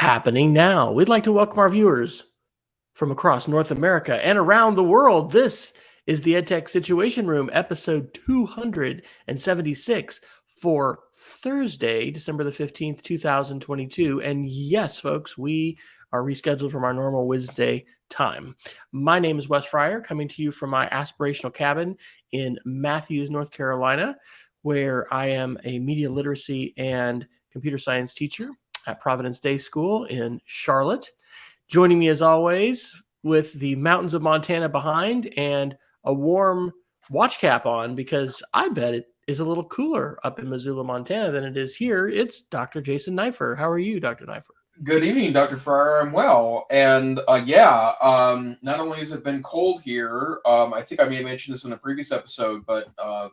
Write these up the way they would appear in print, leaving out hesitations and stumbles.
happening now. We'd like to welcome our viewers from across North America and around the world. This is the EdTech Situation Room, episode 276 for Thursday, December the 15th, 2022. And yes, folks, we are rescheduled from our normal Wednesday time. My name is Wes Fryer, coming to you from my aspirational cabin in Matthews, North Carolina, where I am a media literacy and computer science teacher at Providence Day School in Charlotte. Joining me as always with the mountains of Montana behind and a warm watch cap on, because I bet it is a little cooler up in Missoula, Montana than it is here. It's Dr. Jason Neiffer. How are you, Dr. Neiffer? Good evening, Dr. Fryer. I'm well. And not only has it been cold here, I think I may have mentioned this in a previous episode, but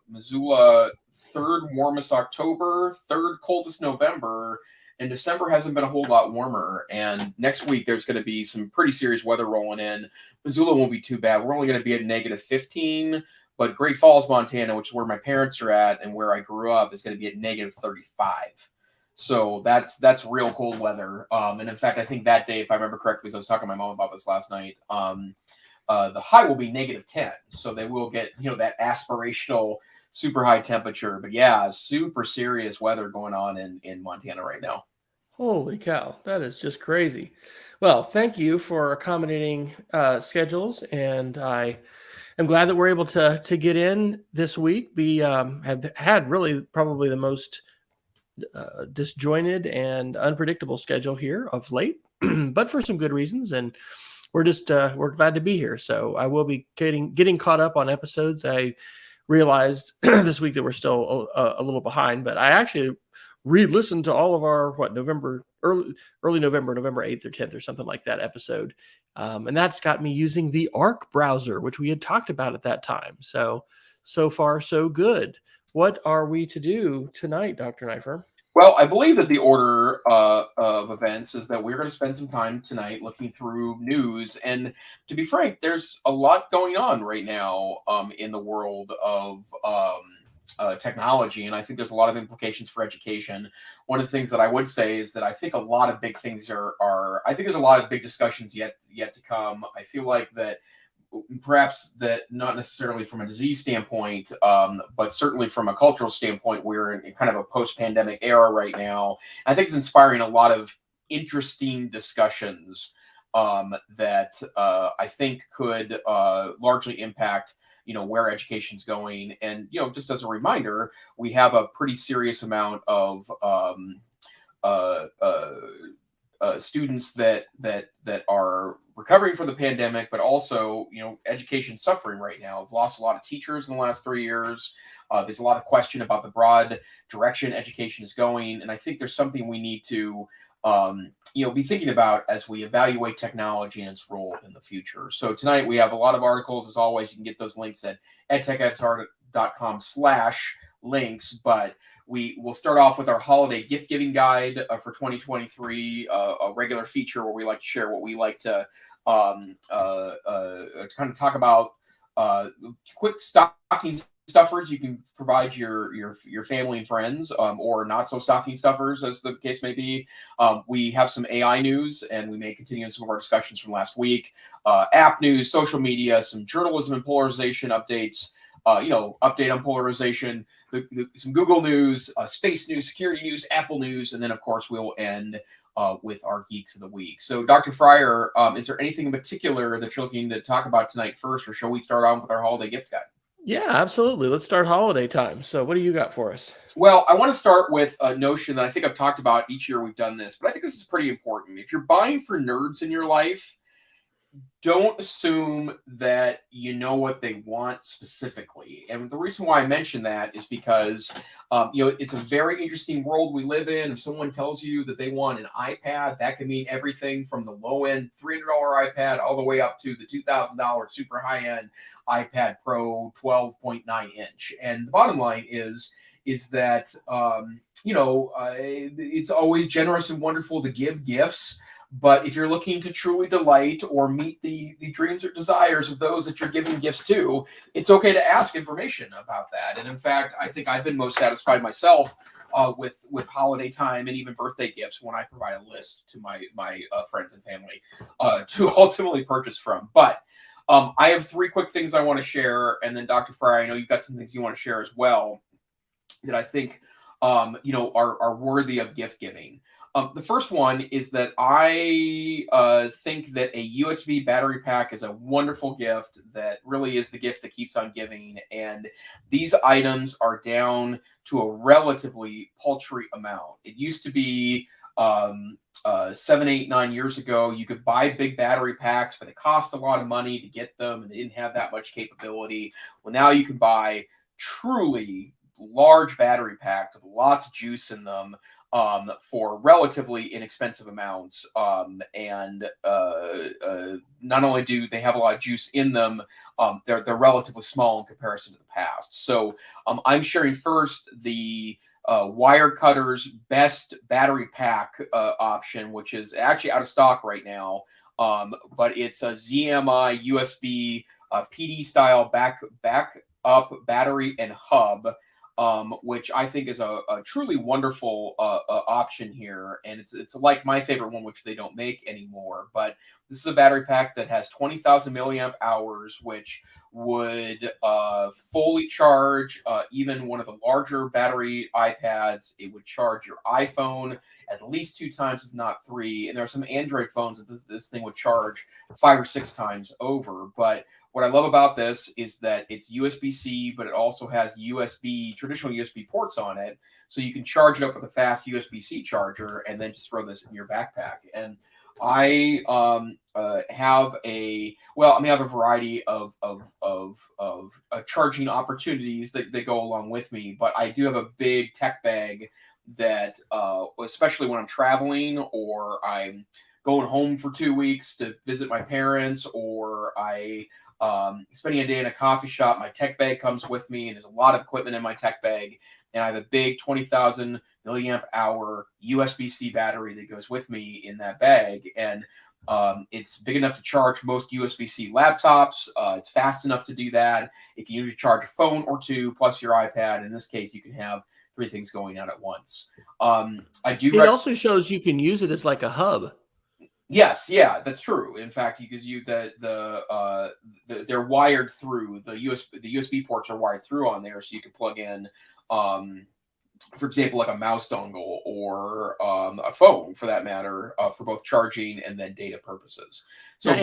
Missoula, third warmest October, third coldest November, and December hasn't been a whole lot warmer. And next week, there's going to be some pretty serious weather rolling in. Missoula won't be too bad. We're only going to be at negative 15, but Great Falls, Montana, which is where my parents are at and where I grew up, is going to be at negative 35. So that's real cold weather. And in fact, I think that day, if I remember correctly, because I was talking to my mom about this last night, the high will be negative 10. So they will get, that aspirational super high temperature. But yeah, super serious weather going on in Montana right now. Holy cow, that is just crazy. Well, thank you for accommodating schedules, and I am glad that we're able to get in this week. We have had really probably the most disjointed and unpredictable schedule here of late, but for some good reasons, and we're glad to be here. So I will be getting caught up on episodes. I realized this week that we're still a little behind, but I actually re-listened to all of our early November 8th or 10th or something like that episode, and that's got me using the Arc browser, which we had talked about at that time. So far so good. What are we to do tonight, Dr. Neiffer? Well, I believe that the order of events is that we're going to spend some time tonight looking through news. And to be frank, there's a lot going on right now in the world of technology. And I think there's a lot of implications for education. One of the things that I would say is that I think a lot of big things I think there's a lot of big discussions yet to come. I feel like that perhaps that not necessarily from a disease standpoint, but certainly from a cultural standpoint, we're in kind of a post-pandemic era right now. I think it's inspiring a lot of interesting discussions that I think could largely impact where education's going. And, just as a reminder, we have a pretty serious amount of students that are recovering from the pandemic, but also, education suffering right now. We've lost a lot of teachers in the last 3 years. There's a lot of question about the broad direction education is going. And I think there's something we need to, be thinking about as we evaluate technology and its role in the future. So tonight we have a lot of articles. As always, you can get those links at edtechedstart.com/links, but we will start off with our holiday gift giving guide for 2023, a regular feature where we like to share what we like to kind of talk about. Quick stocking stuffers you can provide your family and friends, or not so stocking stuffers, as the case may be. We have some AI news, and we may continue some of our discussions from last week. App news, social media, some journalism and polarization updates. Update on polarization, some Google news, space news, security news, Apple news, and then, of course, we'll end with our Geeks of the Week. So, Dr. Fryer, is there anything in particular that you're looking to talk about tonight first, or shall we start on with our holiday gift guide? Yeah, absolutely. Let's start holiday time. So what do you got for us? Well, I want to start with a notion that I think I've talked about each year we've done this, but I think this is pretty important. If you're buying for nerds in your life, don't assume that you know what they want specifically. And the reason why I mention that is because, it's a very interesting world we live in. If someone tells you that they want an iPad, that can mean everything from the low-end $300 iPad all the way up to the $2,000 super high-end iPad Pro 12.9 inch. And the bottom line is that, it's always generous and wonderful to give gifts. But if you're looking to truly delight or meet the dreams or desires of those that you're giving gifts to, it's okay to ask information about that. And in fact, I think I've been most satisfied myself with holiday time and even birthday gifts when I provide a list to my friends and family to ultimately purchase from. But I have three quick things I want to share, and then Dr. Fryer, I know you've got some things you want to share as well that I think are worthy of gift giving. The first one is that I think that a USB battery pack is a wonderful gift that really is the gift that keeps on giving. And these items are down to a relatively paltry amount. It used to be 7, 8, 9 years ago, you could buy big battery packs, but it cost a lot of money to get them, and they didn't have that much capability. Well, now you can buy truly large battery packs with lots of juice in them for relatively inexpensive amounts. And not only do they have a lot of juice in them, they're relatively small in comparison to the past. So I'm sharing first the Wirecutter's best battery pack option, which is actually out of stock right now. But it's a ZMI USB PD style backup battery and hub. Which I think is a truly wonderful option here. And it's like my favorite one, which they don't make anymore. But this is a battery pack that has 20,000 milliamp hours, which would fully charge even one of the larger battery iPads. It would charge your iPhone at least 2 times, if not 3. And there are some Android phones that this thing would charge 5 or 6 times over. But what I love about this is that it's USB-C, but it also has traditional USB ports on it. So you can charge it up with a fast USB-C charger and then just throw this in your backpack. And I have a variety of charging opportunities that go along with me, but I do have a big tech bag that, especially when I'm traveling or I'm going home for 2 weeks to visit my parents, or I spending a day in a coffee shop, my tech bag comes with me, and there's a lot of equipment in my tech bag. And I have a big 20,000 milliamp hour USB-C battery that goes with me in that bag. And it's big enough to charge most USB-C laptops. It's fast enough to do that. It can usually charge a phone or 2 plus your iPad. In this case, you can have 3 things going out at once. It also shows you can use it as like a hub. Yes, yeah, that's true. In fact, because they're wired through the USB ports are wired through on there, so you can plug in, for example, like a mouse dongle or a phone, for that matter, for both charging and then data purposes. So now,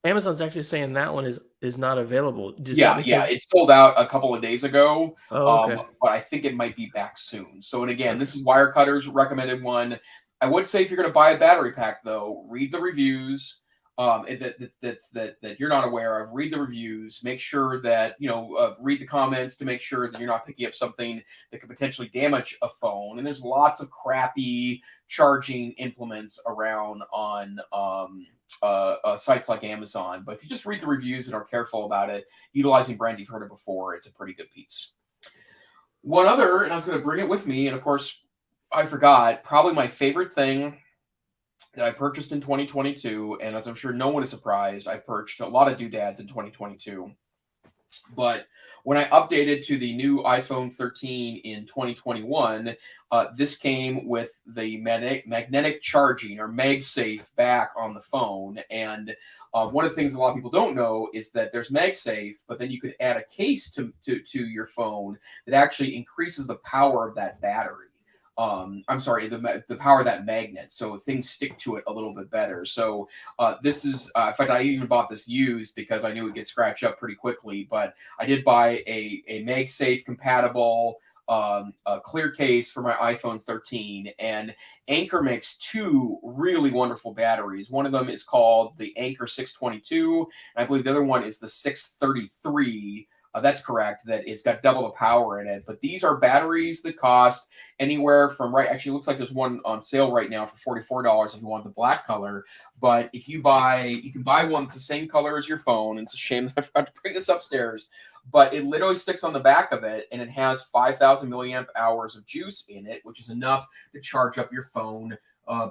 Amazon's actually saying that one is not available. Yeah, it sold out a couple of days ago. Oh, okay. But I think it might be back soon. So, and again, this is Wirecutter's recommended one. I would say if you're going to buy a battery pack, though, read the reviews that you're not aware of. Read the reviews. Make sure that, read the comments to make sure that you're not picking up something that could potentially damage a phone. And there's lots of crappy charging implements around on sites like Amazon. But if you just read the reviews and are careful about it, utilizing brands you've heard of before, it's a pretty good piece. One other, and I was going to bring it with me, and of course, I forgot, probably my favorite thing that I purchased in 2022, and as I'm sure no one is surprised, I purchased a lot of doodads in 2022. But when I updated to the new iPhone 13 in 2021, this came with the magnetic charging, or MagSafe, back on the phone. And one of the things a lot of people don't know is that there's MagSafe, but then you could add a case to your phone that actually increases the power of that battery. I'm sorry, the power of that magnet, so things stick to it a little bit better. So this is, in fact, I even bought this used because I knew it would get scratched up pretty quickly. But I did buy a MagSafe compatible clear case for my iPhone 13, and Anker makes 2 really wonderful batteries. One of them is called the Anker 622, and I believe the other one is the 633. That's correct. That it's got double the power in it. But these are batteries that cost anywhere from actually, it looks like there's one on sale right now for $44 if you want the black color. But if you can buy one that's the same color as your phone. It's a shame that I forgot to bring this upstairs. But it literally sticks on the back of it, and it has 5,000 milliamp hours of juice in it, which is enough to charge up your phone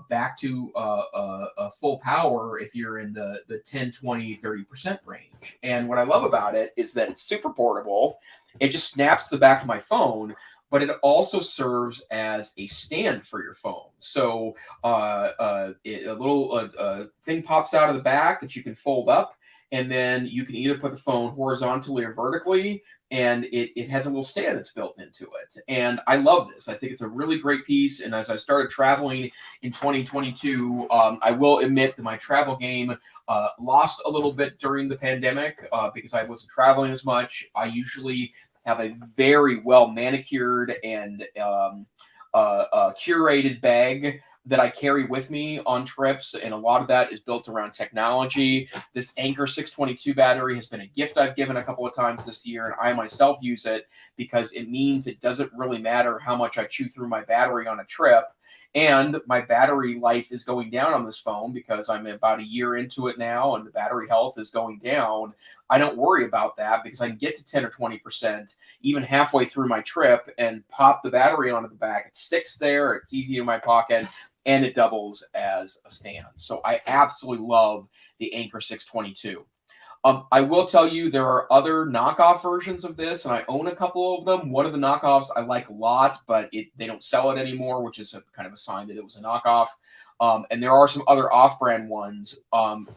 back to full power if you're in the 10, 20, 30% range. And what I love about it is that it's super portable. It just snaps to the back of my phone. but it also serves as a stand for your phone. So a little thing pops out of the back that you can fold up, and then you can either put the phone horizontally or vertically, and it has a little stand that's built into it. And I love this. I think it's a really great piece. And as I started traveling in 2022, I will admit that my travel game lost a little bit during the pandemic because I wasn't traveling as much. I usually have a very well manicured and curated bag that I carry with me on trips, and a lot of that is built around technology. This Anker 622 battery has been a gift I've given a couple of times this year, and I myself use it because it means it doesn't really matter how much I chew through my battery on a trip. And my battery life is going down on this phone because I'm about a year into it now and the battery health is going down. I don't worry about that because I can get to 10 or 20% even halfway through my trip and pop the battery onto the back. It sticks there, it's easy in my pocket, and it doubles as a stand. So I absolutely love the Anker 622. I will tell you there are other knockoff versions of this, and I own a couple of them. One of the knockoffs I like a lot, but they don't sell it anymore, which is kind of a sign that it was a knockoff. And there are some other off-brand ones.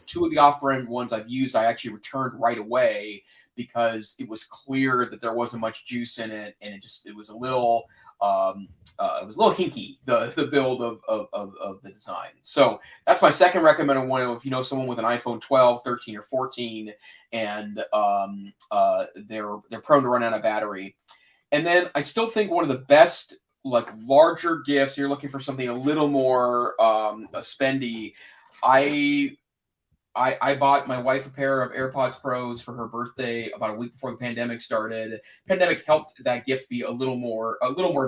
Two of the off-brand ones I've used, I actually returned right away because it was clear that there wasn't much juice in it, and it was a little hinky, the build of the design. So that's my second recommended one. If you know someone with an iPhone 12, 13, or 14, and they're prone to run out of battery. And then I still think one of the best, like, larger gifts, you're looking for something a little more spendy. I bought my wife a pair of AirPods Pros for her birthday about a week before the pandemic started. Pandemic helped that gift be a little more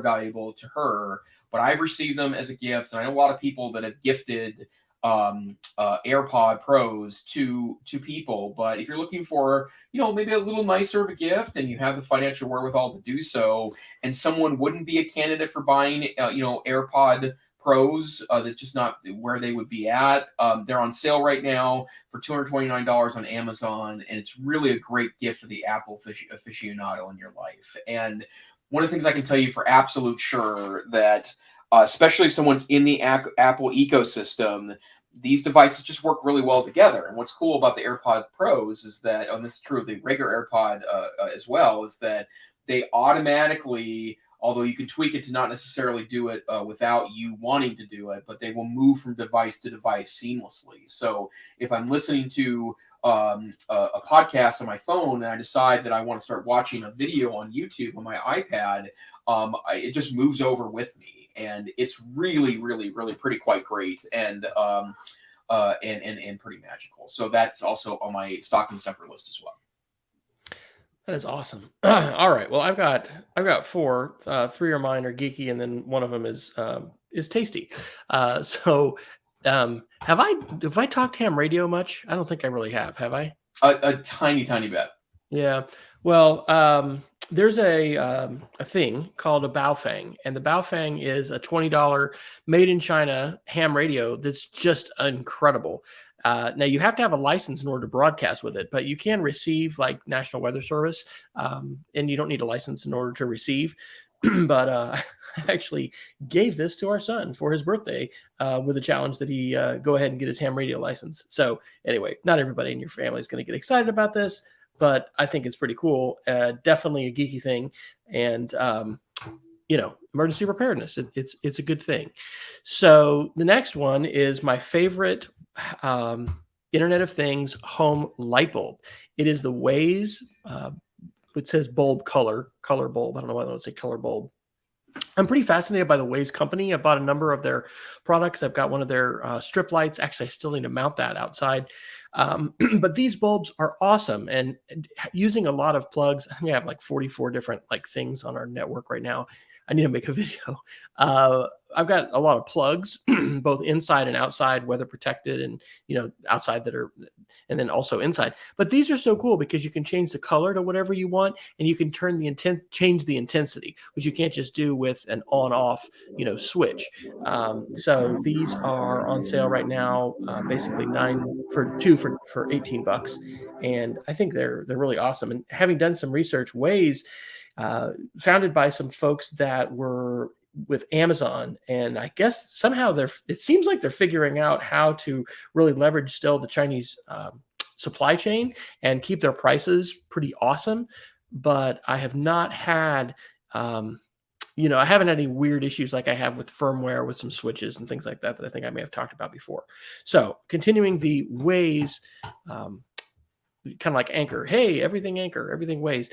valuable to her, but I've received them as a gift, and I know a lot of people that have gifted AirPod Pros to people. But if you're looking for, maybe a little nicer of a gift, and you have the financial wherewithal to do so, and someone wouldn't be a candidate for buying, AirPod Pros, that's just not where they would be at. They're on sale right now for $229 on Amazon, and it's really a great gift for the Apple aficionado in your life. And one of the things I can tell you for absolute sure that, especially if someone's in the Apple ecosystem, these devices just work really well together. And what's cool about the AirPod Pros is that, and this is true of the regular AirPod as well, is that they automatically, although you can tweak it to not necessarily do it without you wanting to do it, but they will move from device to device seamlessly. So if I'm listening to a podcast on my phone and I decide that I want to start watching a video on YouTube on my iPad, it just moves over with me. And it's really, really, really pretty quite great and pretty magical. So that's also on my stocking stuffer list as well. That is awesome. All right. Well, I've got four. Three are mine are geeky, and then one of them is tasty. So have I talked ham radio much? I don't think I really have I? A tiny bit. Yeah. Well, there's a thing called a Baofeng, and the Baofeng is a $20 made in China ham radio that's just incredible. Now you have to have a license in order to broadcast with it, but you can receive like National Weather Service, and you don't need a license in order to receive. But I actually gave this to our son for his birthday with a challenge that he go ahead and get his ham radio license. So anyway, not everybody in your family is going to get excited about this, but I think it's pretty cool. Definitely a geeky thing, and emergency preparedness. It's a good thing. So the next one is my favorite Internet of Things home light bulb. It is the Waze. It says bulb color bulb. I don't know why I don't say color bulb. I'm pretty fascinated by the Waze company. I bought a number of their products. I've got one of their strip lights. Actually, I still need to mount that outside. But these bulbs are awesome, and using a lot of plugs. We have like 44 different things on our network right now. I need to make a video. I've got a lot of plugs, both inside and outside, weather protected, and outside that are, and then also inside. But these are so cool because you can change the color to whatever you want, and you can change the intensity, which you can't just do with an on-off, switch. So these are on sale right now, basically 9 for 2 for $18, and I think they're really awesome. And having done some research, Waze founded by some folks that were with Amazon, and I guess somehow it seems like they're figuring out how to really leverage still the Chinese supply chain and keep their prices pretty awesome. But I have not had I haven't had any weird issues like I have with firmware with some switches and things like that I think I may have talked about before. So continuing the ways, kind of like Anchor. Hey, everything Anchor, everything Waze.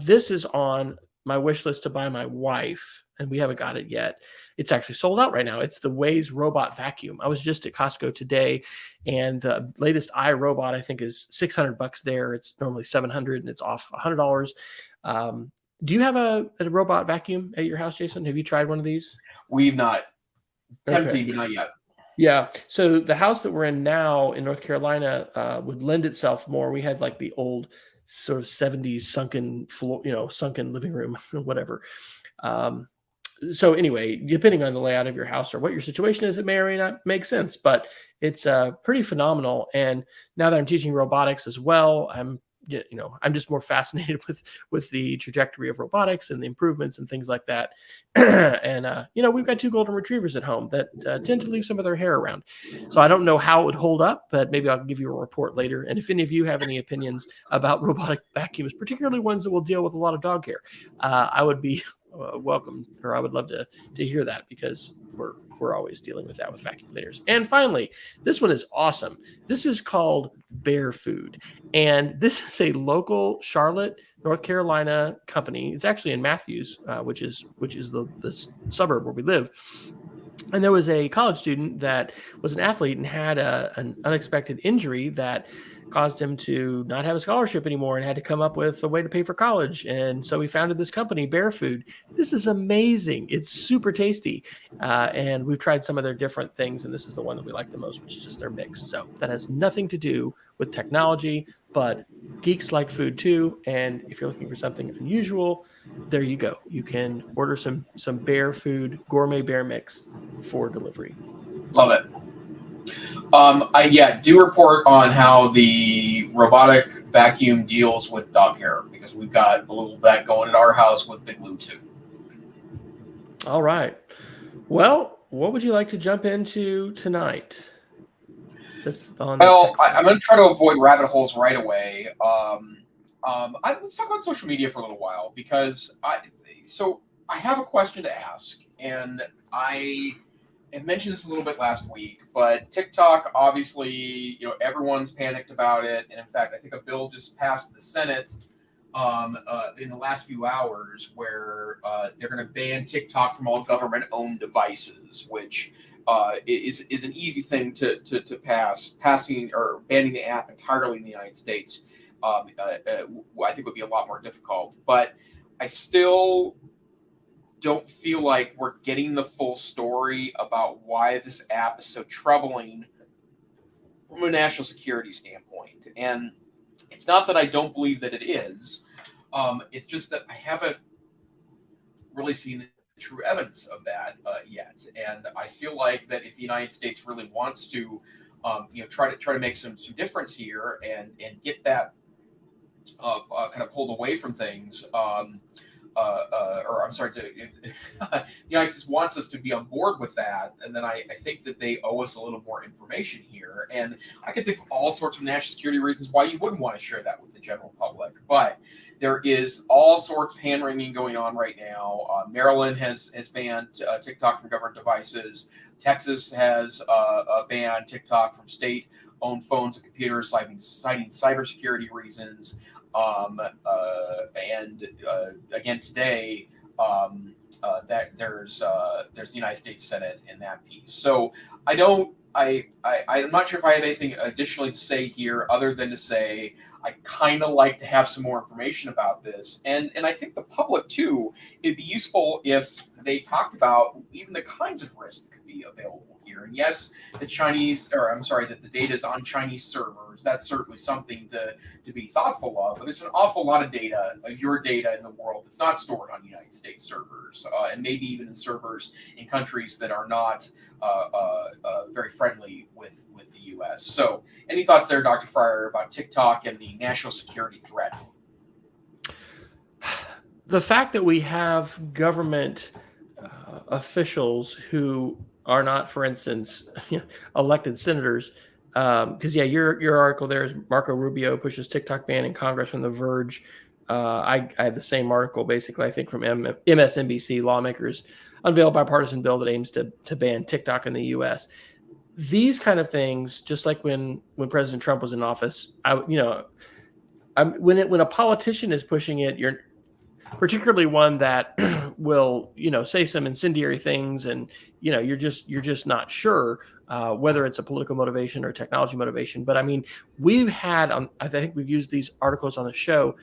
This is on my wish list to buy my wife, and we haven't got it yet. It's actually sold out right now. It's the Waze robot vacuum. I was just at Costco today, and the latest iRobot I think is $600 there. It's normally $700, and it's off $100. Do you have a robot vacuum at your house, Jason? Have you tried one of these? We've not. Tempting, Okay. but not yet. Yeah. So the house that we're in now in North Carolina would lend itself more. We had like the old sort of 70s sunken floor, sunken living room or whatever. So anyway, depending on the layout of your house or what your situation is, it may or may not make sense, but it's pretty phenomenal. And now that I'm teaching robotics as well, I'm just more fascinated with the trajectory of robotics and the improvements and things like that. And we've got 2 golden retrievers at home that tend to leave some of their hair around. So I don't know how it would hold up, but maybe I'll give you a report later. And if any of you have any opinions about robotic vacuums, particularly ones that will deal with a lot of dog hair, I would be welcome, or I would love to hear that, because we're always dealing with that with vacuum cleaners. And finally, this one is awesome. This is called Bear Food, and this is a local Charlotte, North Carolina company. It's actually in Matthews, which is the suburb where we live. And there was a college student that was an athlete and had an unexpected injury that caused him to not have a scholarship anymore and had to come up with a way to pay for college. And so we founded this company, Bear Food. This is amazing. It's super tasty. And we've tried some of their different things, and this is the one that we like the most, which is just their mix. So that has nothing to do with technology, but geeks like food too. And if you're looking for something unusual, there you go. You can order some Bear Food gourmet bear mix for delivery. Love it. I do report on how the robotic vacuum deals with dog hair, because we've got a little bit going at our house with Big Lou too. All right. Well, what would you like to jump into tonight? I'm going to try to avoid rabbit holes right away. Let's talk about social media for a little while, because I have a question to ask, and I mentioned this a little bit last week, but TikTok, obviously, everyone's panicked about it. And in fact, I think a bill just passed the Senate in the last few hours where they're going to ban TikTok from all government-owned devices, which is an easy thing to pass. Passing or banning the app entirely in the United States, I think would be a lot more difficult. But I still don't feel like we're getting the full story about why this app is so troubling from a national security standpoint. And it's not that I don't believe that it is. It's just that I haven't really seen the true evidence of that yet. And I feel like that if the United States really wants to, try to make some difference here and get that kind of pulled away from things. If the United States wants us to be on board with that, and then I think that they owe us a little more information here. And I can think of all sorts of national security reasons why you wouldn't want to share that with the general public. But there is all sorts of hand-wringing going on right now. Maryland has banned TikTok from government devices. Texas has banned TikTok from state-owned phones and computers, citing cybersecurity reasons. Again today, that there's the United States Senate in that piece. So I'm not sure if I have anything additionally to say here, other than to say I kind of like to have some more information about this, and I think the public too. It'd be useful if they talked about even the kinds of risks that could be available here. And yes, that the data is on Chinese servers. That's certainly something to be thoughtful of. But there's an awful lot of data, of your data in the world, that's not stored on United States servers, and maybe even in servers in countries that are not very friendly with the U.S. So, any thoughts there, Dr. Fryer, about TikTok and the national security threat? the fact that we have government officials who are not, for instance, elected senators. Because your article there is Marco Rubio pushes TikTok ban in Congress from The Verge. I have the same article basically. I think from MSNBC. Lawmakers unveil bipartisan bill that aims to ban TikTok in the U.S. These kind of things, just like when President Trump was in office, when a politician is pushing it, you're particularly one that will say some incendiary things, and you're just not sure whether it's a political motivation or technology motivation. But I mean, we've had I think we've used these articles on the show,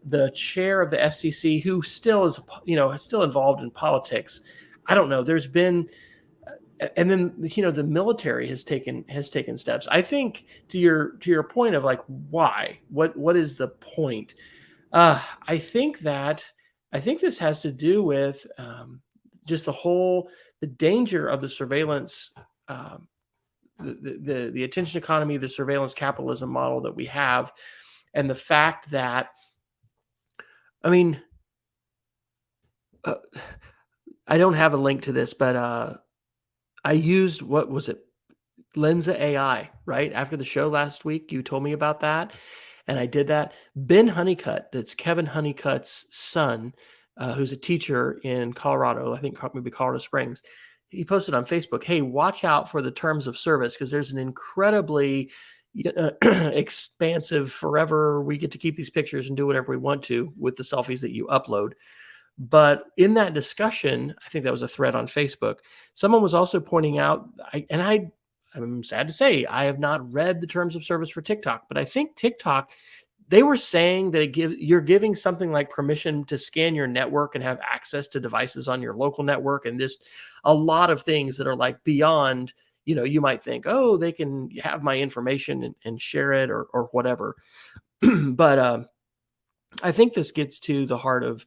the chair of the FCC, who still is still involved in politics. I don't know, there's been, and then the military has taken steps. I think to your point of like, why, what is the point? I think this has to do with just the danger of the surveillance, the attention economy, the surveillance capitalism model that we have, and the fact that, I mean, I don't have a link to this, but I used, what was it, Lenza AI, right? After the show last week, you told me about that, and I did that. Ben Honeycutt, that's Kevin Honeycutt's son, who's a teacher in Colorado, I think maybe Colorado Springs. He posted on Facebook, "Hey, watch out for the terms of service, because there's an incredibly expansive, forever, we get to keep these pictures and do whatever we want to with the selfies that you upload." But in that discussion, I think that was a thread on Facebook, someone was also pointing out, I'm sad to say, I have not read the terms of service for TikTok, but I think TikTok, they were saying that you're giving something like permission to scan your network and have access to devices on your local network, and just a lot of things that are like beyond, you might think, oh, they can have my information and share it or whatever. But I think this gets to the heart of,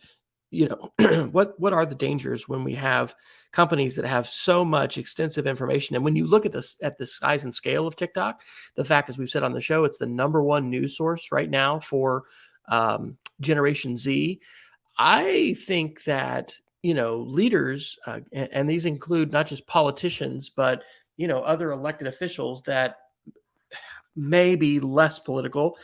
what are the dangers when we have companies that have so much extensive information? And when you look at the size and scale of TikTok, the fact, as we've said on the show, it's the number one news source right now for Generation Z. I think that leaders, and these include not just politicians, but other elected officials that may be less political,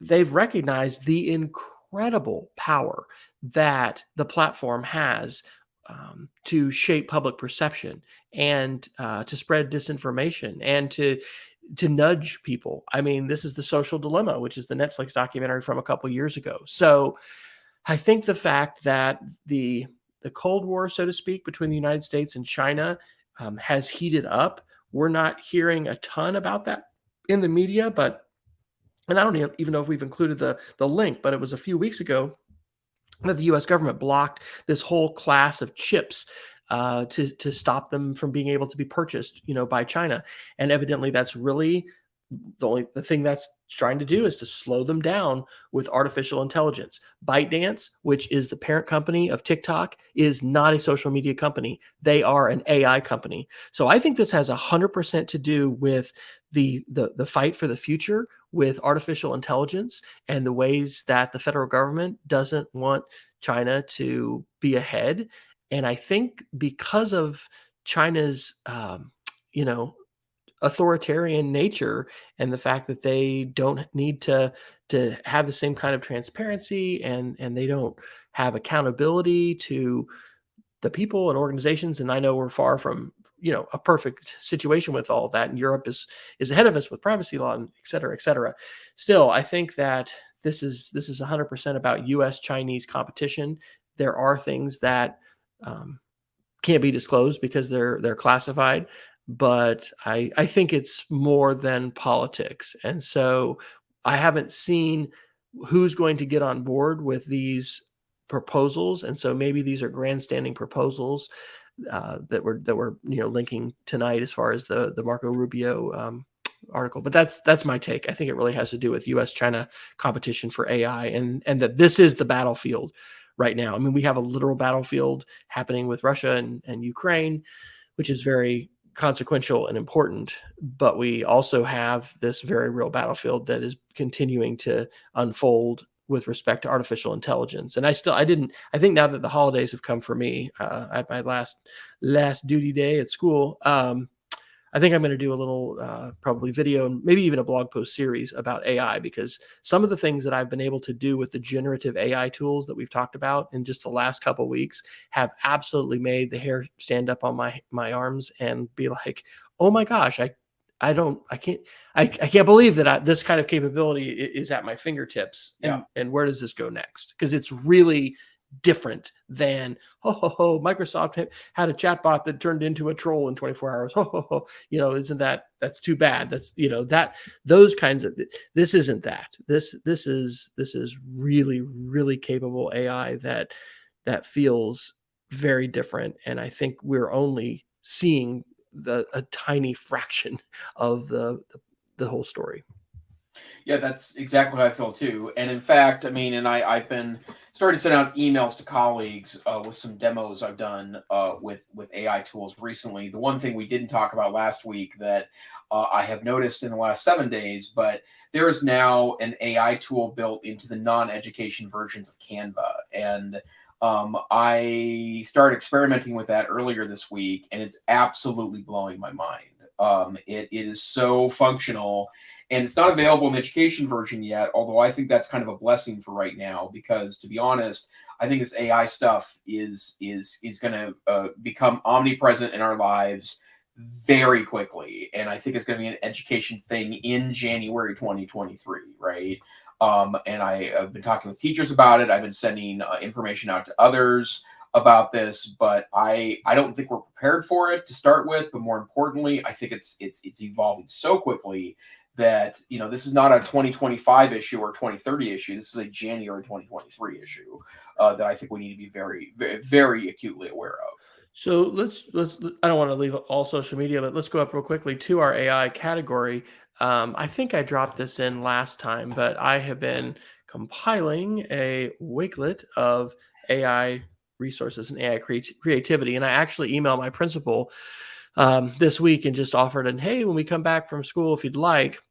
they've recognized the incredible power that the platform has to shape public perception, and to spread disinformation, and to nudge people. I mean, this is The Social Dilemma, which is the Netflix documentary from a couple years ago. So I think the fact that the Cold War, so to speak, between the United States and China has heated up. We're not hearing a ton about that in the media, and I don't even know if we've included the link, but it was a few weeks ago that the U.S. government blocked this whole class of chips to stop them from being able to be purchased, by China. And evidently, that's really the thing that's trying to do, is to slow them down with artificial intelligence. ByteDance, which is the parent company of TikTok, is not a social media company. They are an AI company. So I think this has 100% to do with the fight for the future with artificial intelligence, and the ways that the federal government doesn't want China to be ahead. And I think because of China's, authoritarian nature, and the fact that they don't need to have the same kind of transparency, and they don't have accountability to the people and organizations. And I know we're far from a perfect situation with all of that, and Europe is ahead of us with privacy law, and et cetera, et cetera. Still, I think that this is 100% about U.S. Chinese competition. There are things that can't be disclosed because they're classified, but I think it's more than politics. And so I haven't seen who's going to get on board with these proposals. And so maybe these are grandstanding proposals that we're linking tonight, as far as the Marco Rubio article. But that's my take. I think it really has to do with U.S.-China competition for AI, and that this is the battlefield right now. I mean, we have a literal battlefield happening with Russia and Ukraine, which is very consequential and important, but we also have this very real battlefield that is continuing to unfold with respect to artificial intelligence. And I think now that the holidays have come for me, at my last duty day at school, I think I'm going to do a little probably video and maybe even a blog post series about AI, because some of the things that I've been able to do with the generative AI tools that we've talked about in just the last couple of weeks have absolutely made the hair stand up on my arms and be like, oh my gosh, I can't believe that this kind of capability is at my fingertips. And where does this go next? Because it's really different than Microsoft had a chatbot that turned into a troll in 24 hours. Isn't that's too bad? That's that those kinds of this isn't that. This is really, really capable AI that feels very different. And I think we're only seeing a tiny fraction of the whole story. Yeah, that's exactly what I feel too. And in fact, I mean, and I've been starting to send out emails to colleagues with some demos I've done with AI tools recently. The one thing we didn't talk about last week that I have noticed in the last 7 days, but there is now an AI tool built into the non-education versions of Canva. And I started experimenting with that earlier this week, and it's absolutely blowing my mind. It is so functional, and it's not available in the education version yet, although I think that's kind of a blessing for right now, because to be honest, I think this AI stuff is going to become omnipresent in our lives very quickly, and I think it's going to be an education thing in January 2023, right? And I've been talking with teachers about it. I've been sending information out to others about this, but I don't think we're prepared for it to start with. But more importantly, I think it's evolving so quickly that this is not a 2025 issue or 2030 issue. This is a January 2023 issue that I think we need to be very, very, very acutely aware of. So let's I don't want to leave all social media, but let's go up real quickly to our AI category. I think I dropped this in last time, but I have been compiling a wakelet of AI resources and AI creativity. And I actually emailed my principal this week and just offered, and hey, when we come back from school, if you'd like,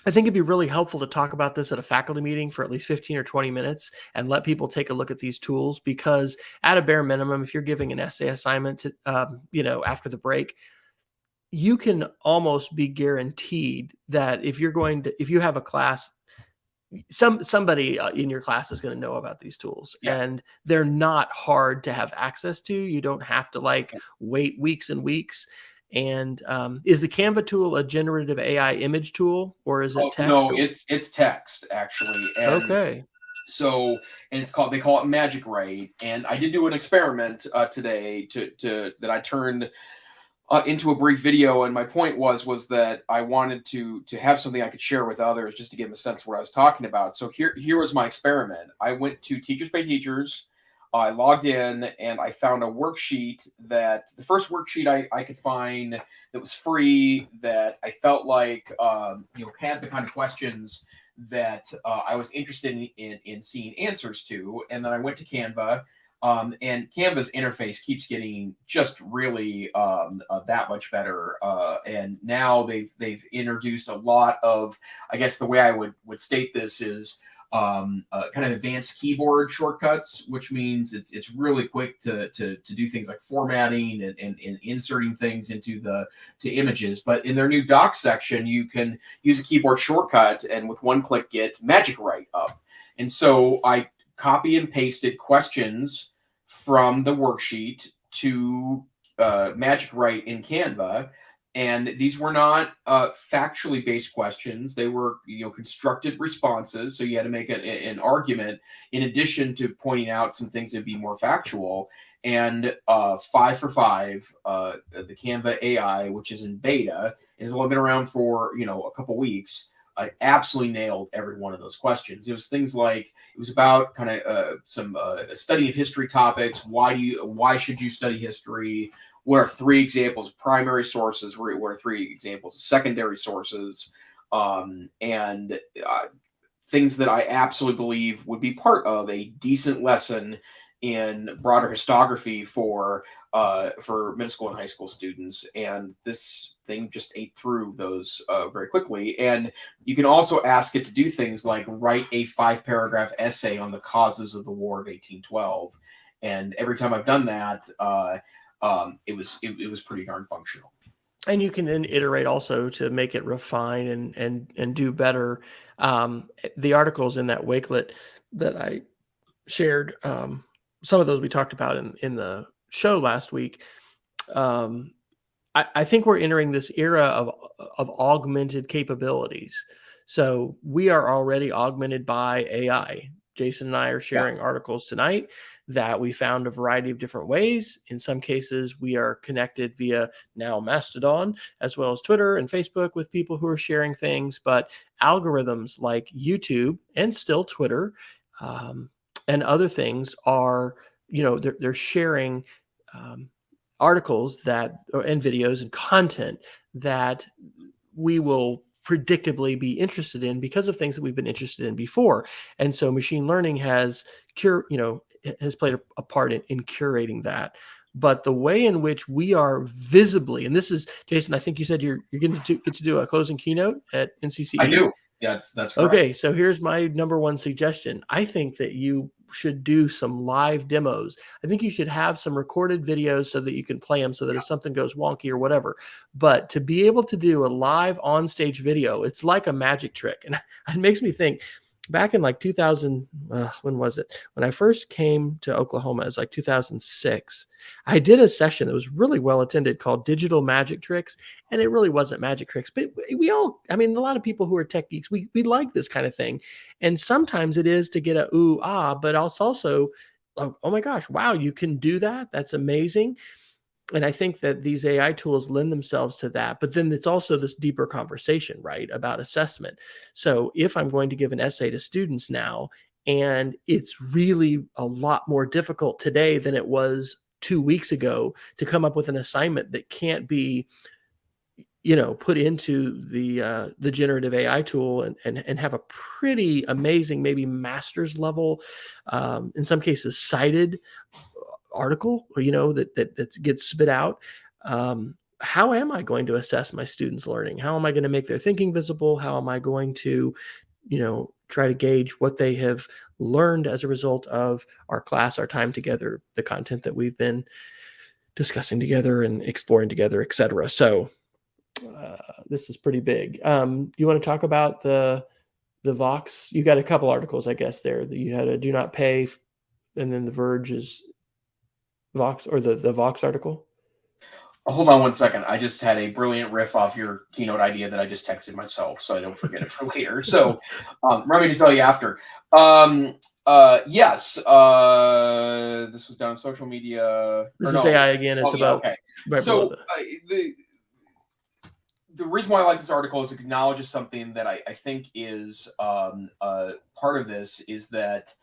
I think it'd be really helpful to talk about this at a faculty meeting for at least 15 or 20 minutes and let people take a look at these tools, because at a bare minimum, if you're giving an essay assignment to, after the break, you can almost be guaranteed that if you have a class, somebody in your class is going to know about these tools, and they're not hard to have access to. You don't have to wait weeks and weeks. And is the Canva tool a generative AI image tool, or is it text? No, it's text actually. And okay. So, and they call it Magic Write. And I did do an experiment today that I turned into a brief video. And my point was that I wanted to have something I could share with others just to give them a sense of what I was talking about. So here was my experiment. I went to Teachers Pay Teachers. I logged in and I found a worksheet the first worksheet I could find that was free, that I felt like had the kind of questions that I was interested in seeing answers to. And then I went to Canva, and Canva's interface keeps getting just really that much better. And now they've introduced a lot of, I guess the way I would state this is kind of advanced keyboard shortcuts, which means it's really quick to do things like formatting and inserting things into images. But in their new docs section, you can use a keyboard shortcut and with one click get Magic Write up. And so I copy and pasted questions from the worksheet to Magic Write in Canva. And these were not factually based questions. They were, constructed responses. So you had to make an argument in addition to pointing out some things that'd be more factual. And 5 for 5, the Canva AI, which is in beta, and has only been around for a couple weeks. I absolutely nailed every one of those questions. It was things like, it was about kind of some study of history topics. Why should you study history? What are 3 examples of primary sources? What are 3 examples of secondary sources? And things that I absolutely believe would be part of a decent lesson in broader histography for middle school and high school students, and this thing just ate through those very quickly. And you can also ask it to do things like write a 5-paragraph essay on the causes of the War of 1812, and every time I've done that, it was pretty darn functional. And you can then iterate also to make it refine and do better. The articles in that Wakelet that I shared, some of those we talked about in the show last week. I think we're entering this era of augmented capabilities. So we are already augmented by AI. Jason and I are sharing articles tonight that we found a variety of different ways. In some cases, we are connected via now Mastodon, as well as Twitter and Facebook with people who are sharing things. But algorithms like YouTube and still Twitter and other things are, they're sharing articles and videos and content that we will predictably be interested in because of things that we've been interested in before. And so machine learning has played a part in curating that. But the way in which we are visibly, and this is, Jason, I think you said you're going to get to do a closing keynote at NCCE. I do. Yeah, that's correct. Okay, so here's my number one suggestion. I think that you should do some live demos. I think you should have some recorded videos so that you can play them so that if something goes wonky or whatever. But to be able to do a live on-stage video, it's like a magic trick. And it makes me think, back in like 2000, when was it? When I first came to Oklahoma, it was like 2006. I did a session that was really well attended called Digital Magic Tricks. And it really wasn't magic tricks, but a lot of people who are tech geeks, we like this kind of thing. And sometimes it is to get a ooh, ah, but it's also like, oh my gosh, wow, you can do that. That's amazing. And I think that these AI tools lend themselves to that. But then it's also this deeper conversation, right, about assessment. So if I'm going to give an essay to students now, and it's really a lot more difficult today than it was 2 weeks ago to come up with an assignment that can't be, put into the generative AI tool and have a pretty amazing, maybe master's level, in some cases cited article, or that gets spit out. How am I going to assess my students' learning? How am I going to make their thinking visible? How am I going to, try to gauge what they have learned as a result of our class, our time together, the content that we've been discussing together and exploring together, et cetera. So this is pretty big. Do you want to talk about the Vox? You got a couple articles, I guess, there that you had a do not pay, and then the Verge is Vox, or the Vox article. Hold on one second. I just had a brilliant riff off your keynote idea that I just texted myself, so I don't forget it for later. So, remind me to tell you after. Yes, this was done on social media. This is AI again. It's about okay. Right, so the reason why I like this article is it acknowledges something that I think is part of this is that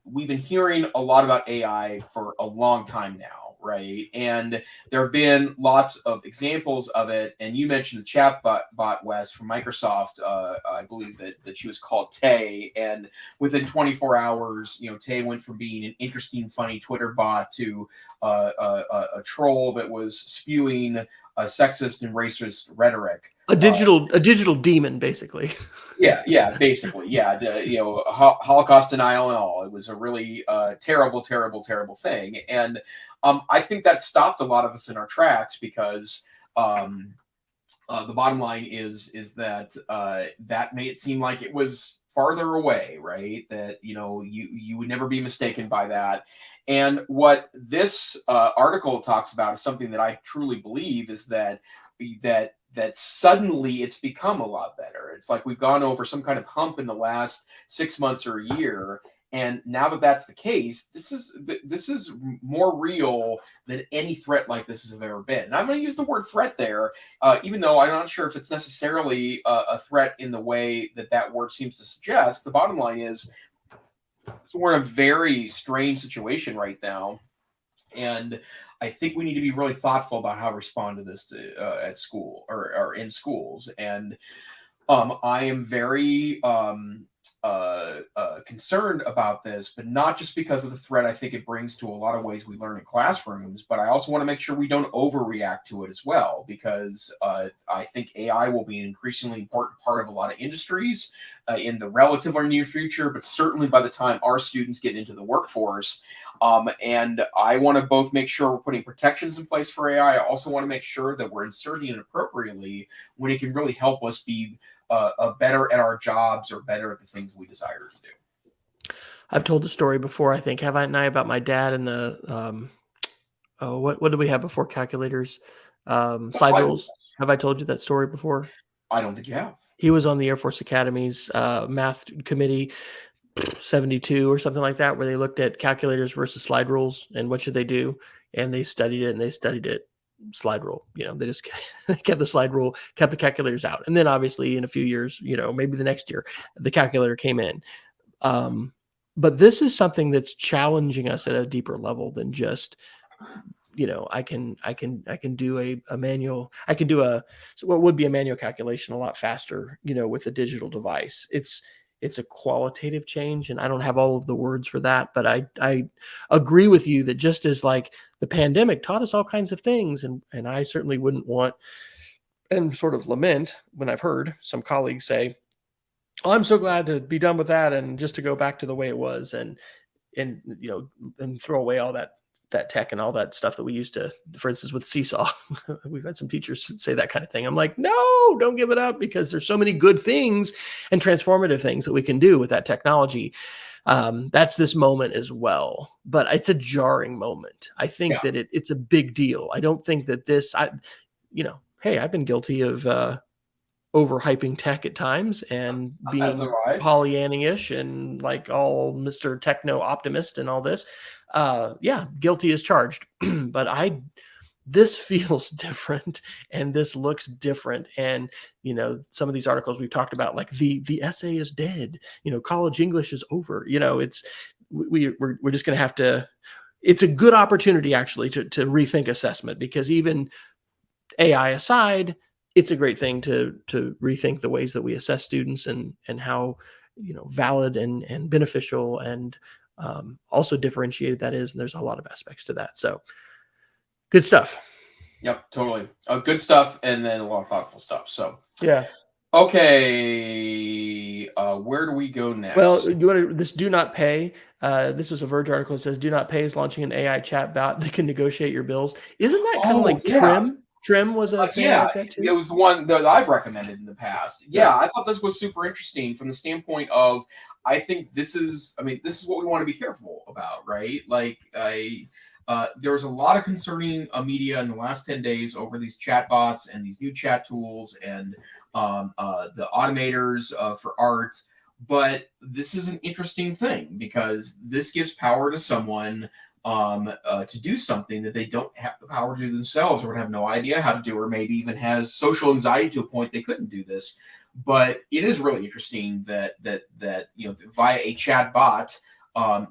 we've been hearing a lot about AI for a long time now. Right. And there have been lots of examples of it. And you mentioned the chat bot, Wes, from Microsoft. I believe that she was called Tay. And within 24 hours, Tay went from being an interesting, funny Twitter bot to a troll that was spewing sexist and racist rhetoric. A digital demon, basically. Yeah, basically, yeah. Holocaust denial and all. It was a really terrible, terrible, terrible thing. And I think that stopped a lot of us in our tracks because the bottom line is that that made it seem like it was farther away, right? That you would never be mistaken by that. And what this article talks about is something that I truly believe is that suddenly it's become a lot better. It's like we've gone over some kind of hump in the last 6 months or a year. And now that that's the case, this is more real than any threat like this has ever been. And I'm going to use the word threat there, even though I'm not sure if it's necessarily a threat in the way that word seems to suggest. The bottom line is we're in a very strange situation right now. And I think we need to be really thoughtful about how to respond to this at school or in schools. And I am very concerned about this, but not just because of the threat I think it brings to a lot of ways we learn in classrooms, but I also want to make sure we don't overreact to it as well, because I think AI will be an increasingly important part of a lot of industries in the relatively near future, but certainly by the time our students get into the workforce. And I want to both make sure we're putting protections in place for AI. I also want to make sure that we're inserting it appropriately when it can really help us be better at our jobs or better at the things we desire to do. I've told the story before, I think, have I, Nye, about my dad and the what did we have before calculators? Slide rules. Have I told you that story before? I don't think you have. He was on the Air Force Academy's math committee, 72 or something like that, where they looked at calculators versus slide rules and what should they do, and they studied it, and they studied it slide rule. They just kept the slide rule, kept the calculators out, and then obviously in a few years, maybe the next year, the calculator came in. But this is something that's challenging us at a deeper level than just, I can do a manual. I can do what would be a manual calculation a lot faster, with a digital device. It's a qualitative change, and I don't have all of the words for that, but I agree with you that just as like the pandemic taught us all kinds of things, and I certainly wouldn't want and sort of lament when I've heard some colleagues say, "Oh, I'm so glad to be done with that and just to go back to the way it was," and throw away all that tech and all that stuff that we used to, for instance, with Seesaw. We've had some teachers say that kind of thing. I'm like, no, don't give it up, because there's so many good things and transformative things that we can do with that technology. That's this moment as well, but it's a jarring moment. I think that it's a big deal. I don't think that hey, I've been guilty of overhyping tech at times and being Pollyanna-ish and like all Mr. Techno optimist and all this. Guilty as charged. But this feels different, and this looks different. And some of these articles we've talked about, like the essay is dead. College English is over. We're just going to have to. It's a good opportunity actually to rethink assessment, because even AI aside, it's a great thing to rethink the ways that we assess students and how valid and beneficial and also differentiated that is. And there's a lot of aspects to that. So good stuff. Yep, totally. Good stuff, and then a lot of thoughtful stuff. So yeah. Okay, where do we go next? Well, you want to this do not pay. This was a Verge article that says do not pay is launching an AI chatbot that can negotiate your bills. Isn't that kind of like Trim? Trim was a thing like that too? It was one that I've recommended in the past. I thought this was super interesting from the standpoint of, I think this is what we want to be careful about, right? Like there was a lot of concerning media in the last 10 days over these chatbots and these new chat tools and the automators for art. But this is an interesting thing, because this gives power to someone to do something that they don't have the power to do themselves, or would have no idea how to do, or maybe even has social anxiety to a point they couldn't do this. But it is really interesting that via a chat bot,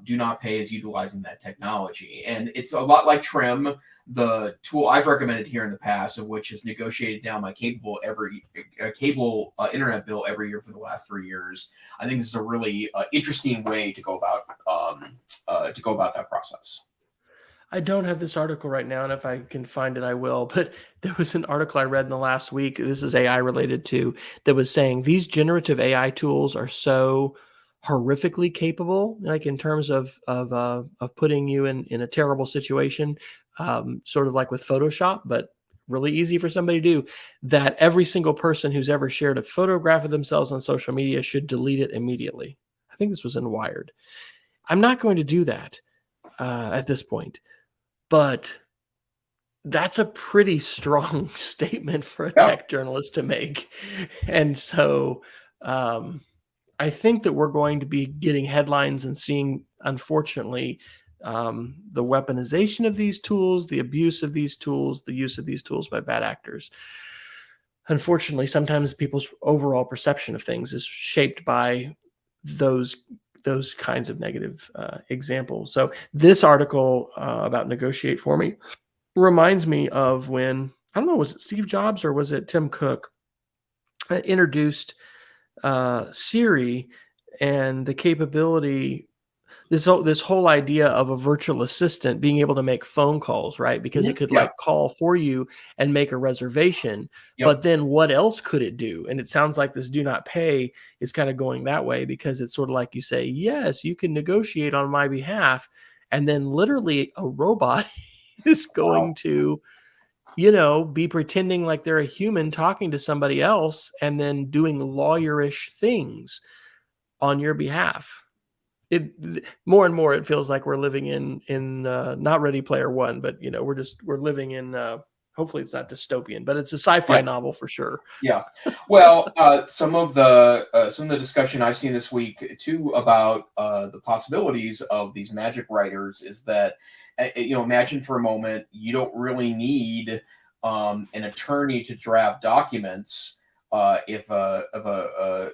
do not pay is utilizing that technology. And it's a lot like Trim, the tool I've recommended here in the past, of which has negotiated down my cable internet bill every year for the last 3 years. I think this is a really interesting way to go about that process. I don't have this article right now, and if I can find it, I will. But there was an article I read in the last week, this is AI related too, that was saying these generative AI tools are so horrifically capable, like in terms of putting you in a terrible situation, sort of like with Photoshop, but really easy for somebody to do, that every single person who's ever shared a photograph of themselves on social media should delete it immediately. I think this was in Wired. I'm not going to do that at this point, but that's a pretty strong statement for a tech journalist to make. And so I think that we're going to be getting headlines and seeing, unfortunately, the weaponization of these tools, the abuse of these tools, the use of these tools by bad actors. Unfortunately, sometimes people's overall perception of things is shaped by those kinds of negative examples. So this article about Negotiate For Me reminds me of when, I don't know, was it Steve Jobs or was it Tim Cook introduced Siri and the capability, this whole idea of a virtual assistant being able to make phone calls, right? Because it could Yeah. like call for you and make a reservation. Yep. But then what else could it do? And it sounds like this do not pay is kind of going that way, because it's sort of like you say, yes, you can negotiate on my behalf. And then literally a robot is Wow. going to, be pretending like they're a human talking to somebody else and then doing lawyerish things on your behalf. It more and more it feels like we're living in not Ready Player One, but we're living in hopefully it's not dystopian, but it's a sci-fi Right. novel for sure. Yeah. Well, some of the discussion I've seen this week too about the possibilities of these magic writers is that imagine for a moment you don't really need an attorney to draft documents if a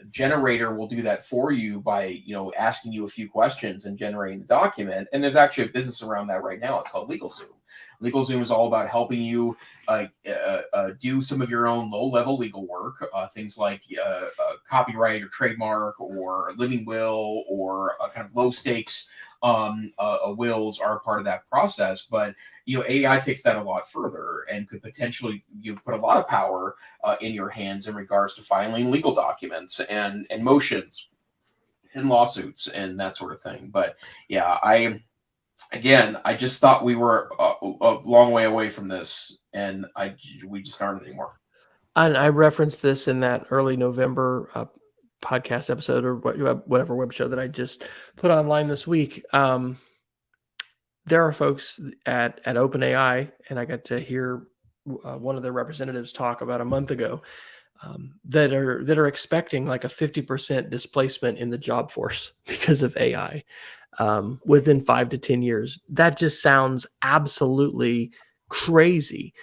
generator will do that for you by asking you a few questions and generating the document. And there's actually a business around that right now. It's called LegalZoom. LegalZoom is all about helping you do some of your own low-level legal work, things like copyright or trademark or living will or kind of low-stakes wills are a part of that process. But AI takes that a lot further and could potentially put a lot of power in your hands in regards to filing legal documents and motions and lawsuits and that sort of thing. But yeah, I just thought we were a long way away from this, and we just aren't anymore. And I referenced this in that early November podcast episode or whatever web show that I just put online this week. There are folks at OpenAI, and I got to hear one of their representatives talk about a month ago, that are expecting like a 50% displacement in the job force because of AI within 5 to 10 years. That just sounds absolutely crazy.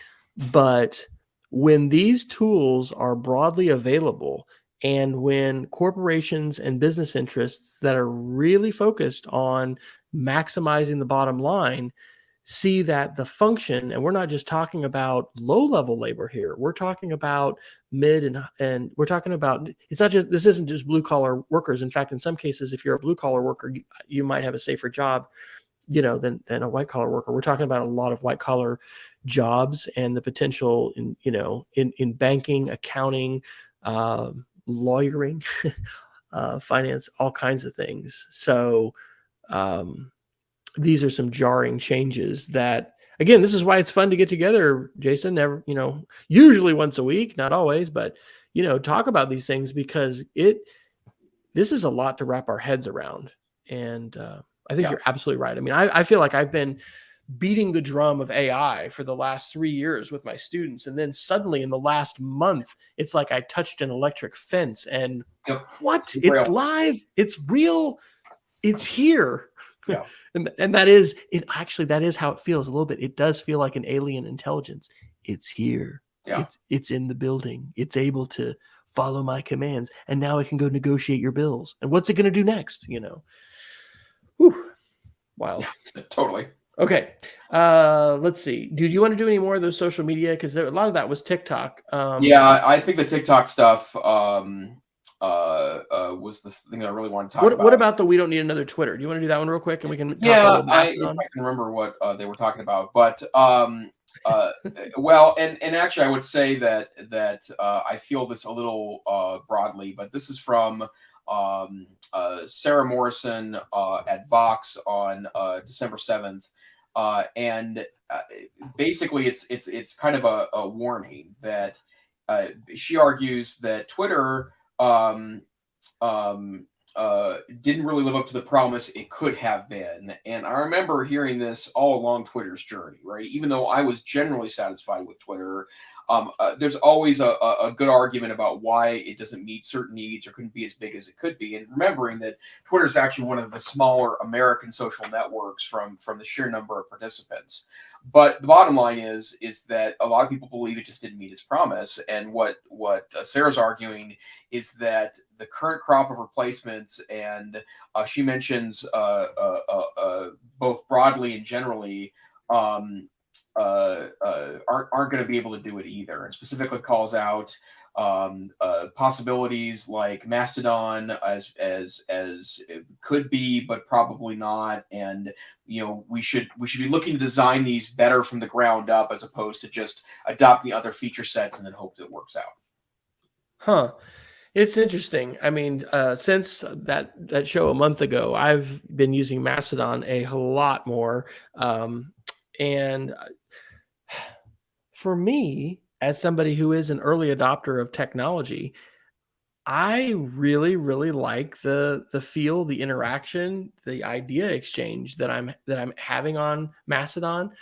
But when these tools are broadly available, and when corporations and business interests that are really focused on maximizing the bottom line see that the function, and we're not just talking about low level labor here, we're talking about mid and we're talking about, it's not just, this isn't just blue collar workers. In fact, in some cases, if you're a blue collar worker, you might have a safer job than a white collar worker. We're talking about a lot of white collar jobs and the potential in banking, accounting, lawyering, finance, all kinds of things. So these are some jarring changes that, again, this is why it's fun to get together, Jason, usually once a week, not always, but talk about these things, because this is a lot to wrap our heads around. And I think you're absolutely right. I mean, I feel like I've been beating the drum of AI for the last 3 years with my students. And then suddenly in the last month, it's like I touched an electric fence and what? It's live. It's real. It's here. Yeah. and that is it. Actually, that is how it feels a little bit. It does feel like an alien intelligence. It's here. Yeah. It's in the building. It's able to follow my commands. And now it can go negotiate your bills. And what's it going to do next? Whew. Wow. Yeah, totally. Okay. Let's see. Do you want to do any more of those social media? Because a lot of that was TikTok. Yeah, I think the TikTok stuff was the thing I really want to talk about. What about the we don't need another Twitter? Do you want to do that one real quick, and we can talk a little Mastodon? If I can remember what they were talking about, but well, and actually, I would say that I feel this a little broadly, but this is from Sarah Morrison at Vox on December 7th, and basically, it's kind of a warning that she argues that Twitter didn't really live up to the promise it could have been. And I remember hearing this all along Twitter's journey, right? Even though I was generally satisfied with Twitter, there's always a good argument about why it doesn't meet certain needs or couldn't be as big as it could be. And remembering that Twitter is actually one of the smaller American social networks from the sheer number of participants. But the bottom line is that a lot of people believe it just didn't meet its promise. And what Sarah's arguing is that the current crop of replacements, and she mentions both broadly and generally, aren't going to be able to do it either, and specifically calls out possibilities like Mastodon as it could be, but probably not. And we should be looking to design these better from the ground up, as opposed to just adopting other feature sets and then hope that it works out. Huh. It's interesting. I mean, since that show a month ago, I've been using Mastodon a whole lot more. And for me, as somebody who is an early adopter of technology, I really, really like the feel, the interaction, the idea exchange that I'm having on Mastodon.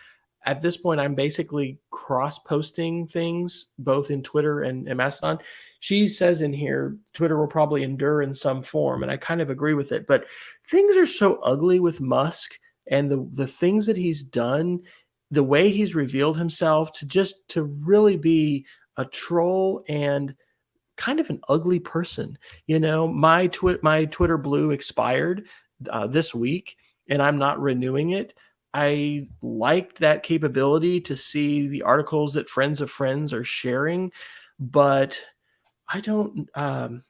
At this point, I'm basically cross-posting things both in Twitter and Mastodon. She says in here, Twitter will probably endure in some form, and I kind of agree with it. But things are so ugly with Musk and the things that he's done, the way he's revealed himself to really be a troll and kind of an ugly person. My Twitter Blue expired this week, and I'm not renewing it. I liked that capability to see the articles that friends of friends are sharing, but I don't know.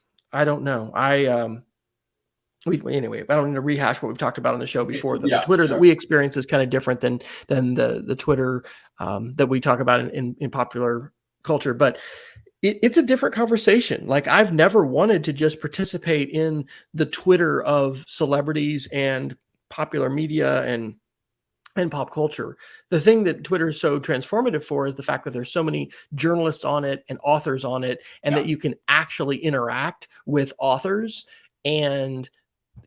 Anyway, I don't need to rehash what we've talked about on the show before. The Twitter Sure. that we experience is kind of different than the Twitter that we talk about in popular culture, but it's a different conversation. Like, I've never wanted to just participate in the Twitter of celebrities and popular media and pop culture. The thing that Twitter is so transformative for is the fact that there's so many journalists on it and authors on it, and that you can actually interact with authors. And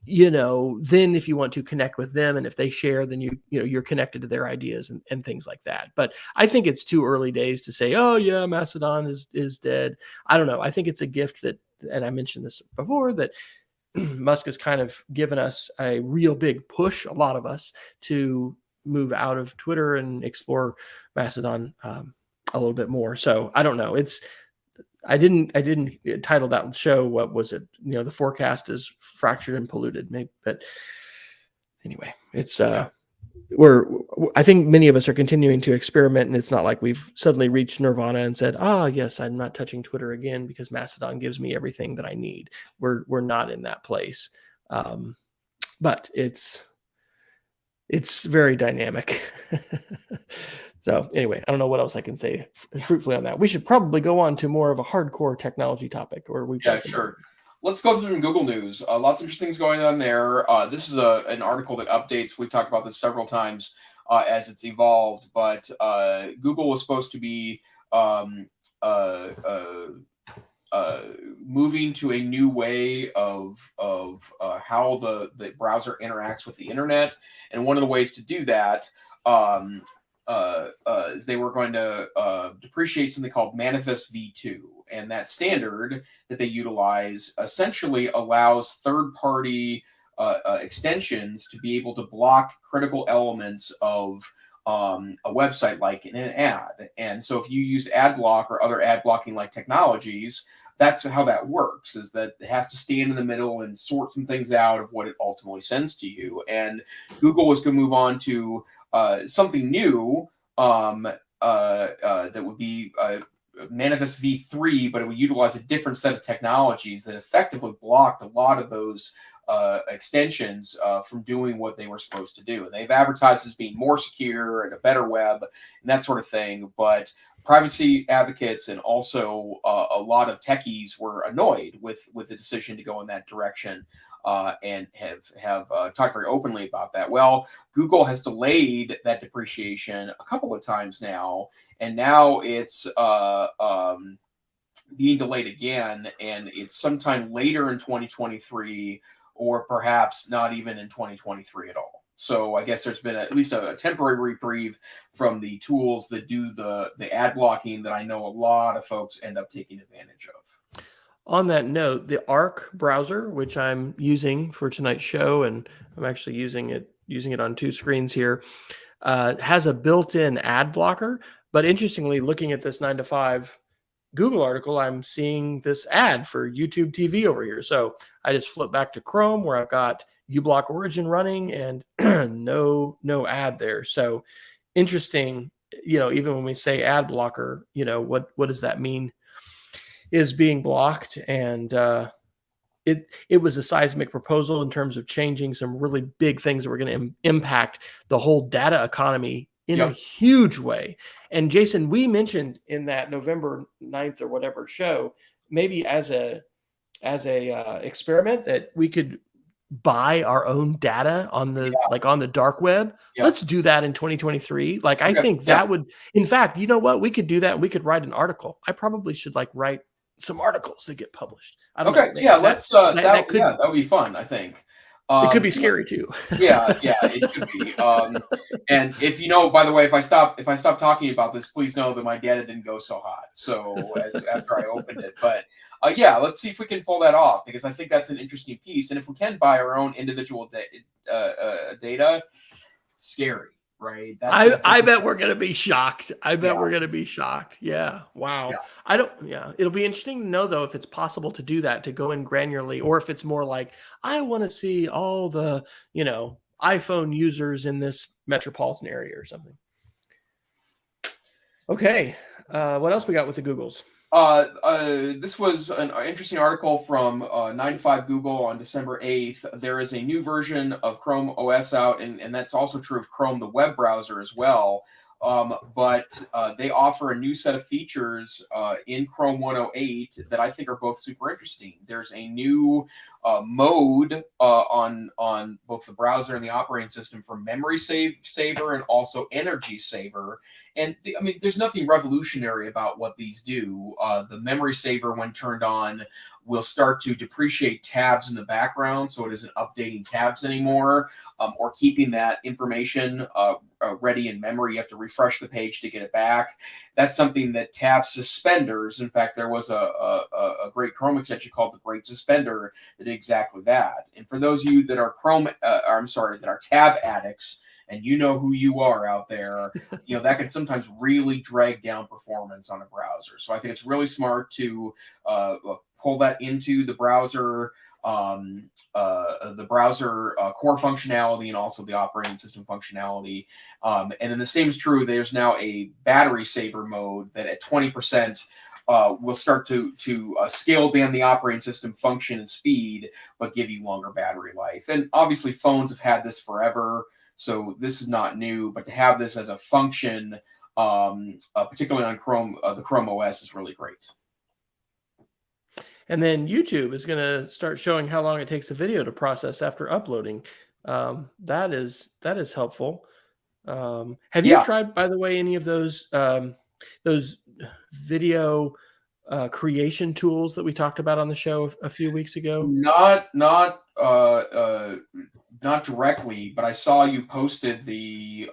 then if you want to connect with them, and if they share, then you're connected to their ideas and things like that. But I think it's too early days to say, oh yeah, Mastodon is dead. I don't know. I think it's a gift that, and I mentioned this before, that Musk has kind of given us a real big push, a lot of us, to move out of Twitter and explore Mastodon a little bit more. So I don't know. I didn't title that show, what was it? The forecast is fractured and polluted. Maybe, but anyway, it's I think many of us are continuing to experiment, and it's not like we've suddenly reached nirvana and said, yes, I'm not touching Twitter again because Mastodon gives me everything that I need. We're not in that place. But it's very dynamic. So anyway, I don't know what else I can say fruitfully on that. We should probably go on to more of a hardcore technology topic, or we've got some Sure. others. Let's go through some Google news. Lots of interesting things going on there. This is an article that updates. We've talked about this several times as it's evolved, but Google was supposed to be moving to a new way of how the browser interacts with the internet, and one of the ways to do that is they were going to depreciate something called Manifest v2, and that standard that they utilize essentially allows third-party extensions to be able to block critical elements of a website, like in an ad. And so if you use ad block or other ad blocking like technologies, that's how that works, is that it has to stand in the middle and sort some things out of what it ultimately sends to you. And Google was going to move on to something new that would be Manifest v3, but it would utilize a different set of technologies that effectively blocked a lot of those extensions from doing what they were supposed to do. And they've advertised as being more secure and a better web and that sort of thing. But privacy advocates and also a lot of techies were annoyed with the decision to go in that direction. And have talked very openly about that. Well, Google has delayed that depreciation a couple of times now, and now it's being delayed again, and it's sometime later in 2023, or perhaps not even in 2023 at all. So I guess there's been at least a temporary reprieve from the tools that do the ad blocking that I know a lot of folks end up taking advantage of. On that note, the Arc browser, which I'm using for tonight's show, and I'm actually using it on two screens here, has a built-in ad blocker. But interestingly, looking at this 9 to 5 Google article, I'm seeing this ad for YouTube TV over here. So I just flip back to Chrome, where I've got uBlock Origin running, and no ad there. So interesting even when we say ad blocker, what does that mean is being blocked? And it was a seismic proposal in terms of changing some really big things that were going to impact the whole data economy in a huge way. And Jason, we mentioned in that November 9th or whatever show, maybe as a experiment, that we could buy our own data on the on the dark web. Let's do that in 2023. Like, I think that would, in fact, you know what, we could do that, and we could write an article. I probably should write some articles that get published. I don't know. Yeah, let's that would be fun, I think. It could be scary too. Yeah, it could be. And if by the way, if I stop talking about this, please know that my data didn't go so hot. So after I opened it, but let's see if we can pull that off, because I think that's an interesting piece. And if we can buy our own individual data, scary, right? I bet we're gonna be shocked. We're gonna be shocked. Yeah. Wow. It'll be interesting to know, though, if it's possible to do that, to go in granularly, or if it's more like, I want to see all the iPhone users in this metropolitan area or something. Okay. What else we got with the Googles? This was an interesting article from 9 to 5 Google on December 8th. There is a new version of Chrome OS out, and that's also true of Chrome, the web browser, as well. But they offer a new set of features in Chrome 108 that I think are both super interesting. There's a new mode on both the browser and the operating system for memory saver and also energy saver. And there's nothing revolutionary about what these do. The memory saver, when turned on, will start to depreciate tabs in the background, so it isn't updating tabs anymore, or keeping that information ready in memory. You have to refresh the page to get it back. That's something that tab suspenders. In fact, there was a great Chrome extension called the Great Suspender that did exactly that. And for those of you that are that are tab addicts, and you know who you are out there, that can sometimes really drag down performance on a browser. So I think it's really smart to pull that into the browser, core functionality, and also the operating system functionality. And then the same is true. There's now a battery saver mode that at 20% will start to scale down the operating system function and speed, but give you longer battery life. And obviously phones have had this forever, so this is not new, but to have this as a function, particularly on Chrome, the Chrome OS, is really great. And then YouTube is going to start showing how long it takes a video to process after uploading. That is helpful. Have you tried, by the way, any of those video creation tools that we talked about on the show a few weeks ago? Not directly, but I saw you posted the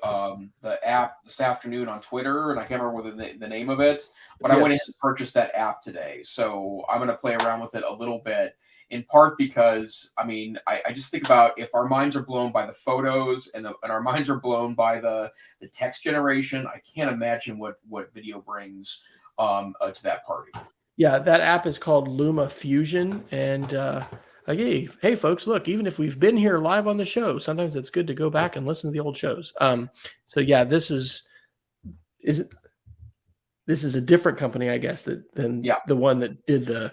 app this afternoon on Twitter, and I can't remember the name of it, but I went ahead and purchased that app today. So I'm going to play around with it a little bit, in part because I just think about, if our minds are blown by the photos and our minds are blown by the text generation, I can't imagine what video brings to that party. Yeah, that app is called Luma Fusion, and hey folks, look, even if we've been here live on the show, sometimes it's good to go back and listen to the old shows. So yeah, this is a different company, I guess, than the one that did the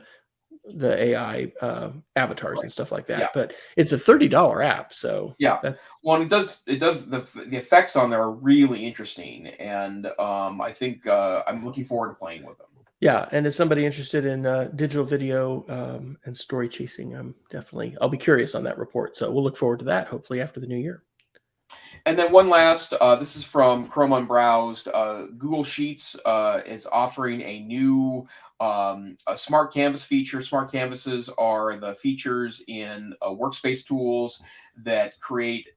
AI avatars and stuff like that. Yeah. But it's a $30 app, so it does the effects on there are really interesting, and I think I'm looking forward to playing with them. Yeah, and as somebody interested in digital video and story chasing, I'll be curious on that report. So we'll look forward to that, hopefully after the new year. And then one last, this is from Chrome Unbrowsed. Google Sheets is offering a new a Smart Canvas feature. Smart Canvases are the features in workspace tools that create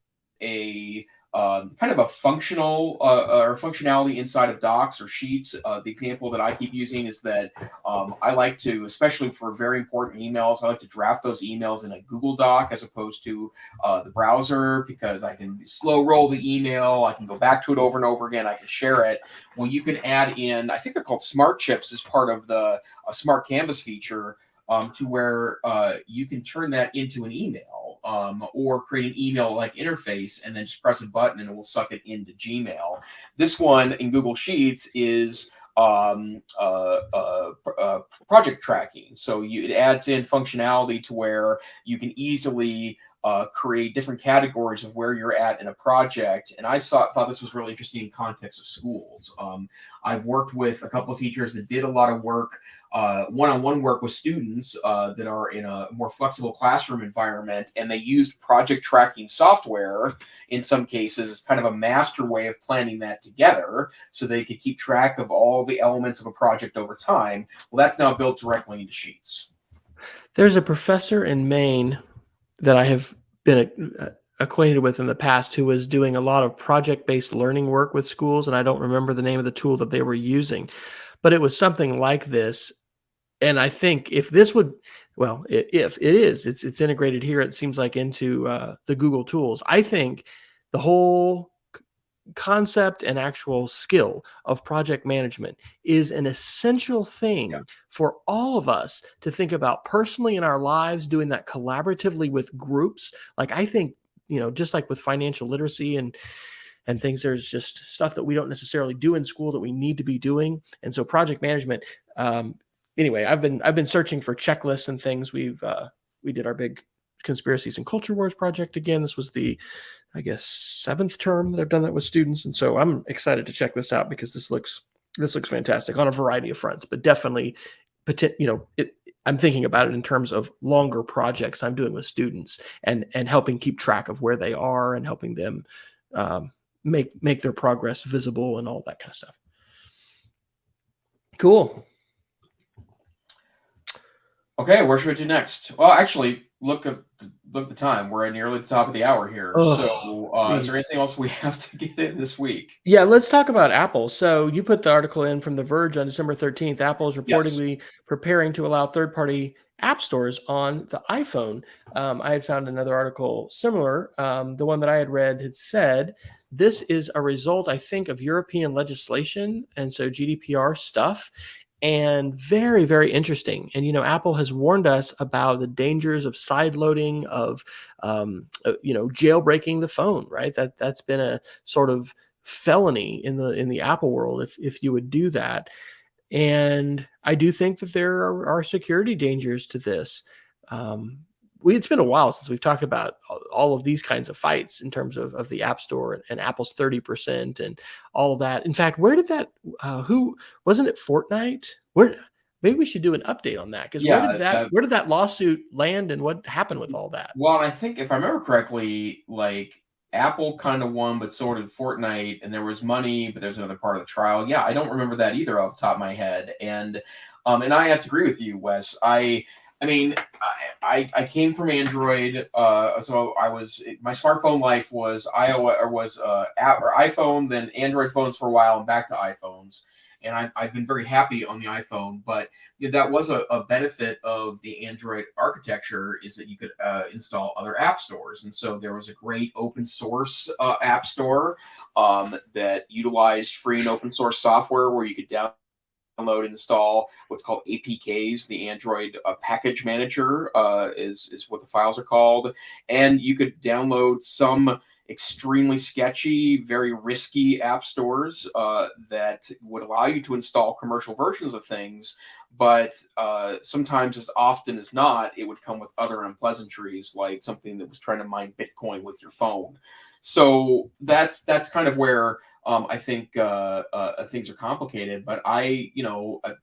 a kind of a functional or functionality inside of docs or sheets. The example that I keep using is that I like to, especially for very important emails, I like to draft those emails in a Google Doc as opposed to the browser, because I can slow roll the email, I can go back to it over and over again, I can share it. Well, you can add in, I think they're called Smart Chips as part of the Smart Canvas feature, to where you can turn that into an email. or create an email-like interface and then just press a button and it will suck it into Gmail. This one in Google Sheets is project tracking. So it adds in functionality to where you can easily create different categories of where you're at in a project. And I thought this was really interesting in context of schools. I've worked with a couple of teachers that did a lot of work, one-on-one work with students that are in a more flexible classroom environment, and they used project tracking software in some cases as kind of a master way of planning that together so they could keep track of all the elements of a project over time. Well, that's now built directly into Sheets. There's a professor in Maine that I have been acquainted with in the past who was doing a lot of project-based learning work with schools, and I don't remember the name of the tool that they were using, but it was something like this. And I think if this would, well, if it is, it's integrated here, it seems like into the Google tools. I think the whole concept and actual skill of project management is an essential thing for all of us to think about personally in our lives, doing that collaboratively with groups. Like, I think, just like with financial literacy and things, there's just stuff that we don't necessarily do in school that we need to be doing. And so project management, anyway, I've been searching for checklists and things. We did our big Conspiracies and Culture Wars project again. This was the, I guess, 7th term that I've done that with students. And so I'm excited to check this out because this looks fantastic on a variety of fronts, but definitely, I'm thinking about it in terms of longer projects I'm doing with students and helping keep track of where they are and helping them make their progress visible and all that kind of stuff. Cool. Okay, where should we do next? Well, actually, look at the time. We're at nearly the top of the hour here. So, is there anything else we have to get in this week? Yeah, let's talk about Apple. So you put the article in from The Verge on December 13th. Apple is reportedly preparing to allow third-party app stores on the iPhone. I had found another article similar. The one that I had read had said, this is a result, I think, of European legislation, and so GDPR stuff. And very, very interesting. And, Apple has warned us about the dangers of sideloading, of, jailbreaking the phone, right? That's been a sort of felony in the Apple world if you would do that. And I do think that there are security dangers to this. It's been a while since we've talked about all of these kinds of fights in terms of the App Store and Apple's 30% and all of that. In fact, where did that, who, wasn't it Fortnite? Maybe we should do an update on that, because where did that lawsuit land and what happened with all that? Well, I think if I remember correctly, like Apple kind of won, but so did Fortnite, and there was money, but there's another part of the trial. Yeah, I don't remember that either off the top of my head. And I have to agree with you, Wes. I mean, I came from Android, so my smartphone life was iPhone, then Android phones for a while, and back to iPhones. And I've been very happy on the iPhone, but that was a benefit of the Android architecture, is that you could install other app stores. And so there was a great open source app store that utilized free and open source software where you could download and install what's called APKs. The Android package manager is what the files are called. And you could download some extremely sketchy, very risky app stores that would allow you to install commercial versions of things. But sometimes, as often as not, it would come with other unpleasantries, like something that was trying to mine Bitcoin with your phone. So that's kind of where I think things are complicated. But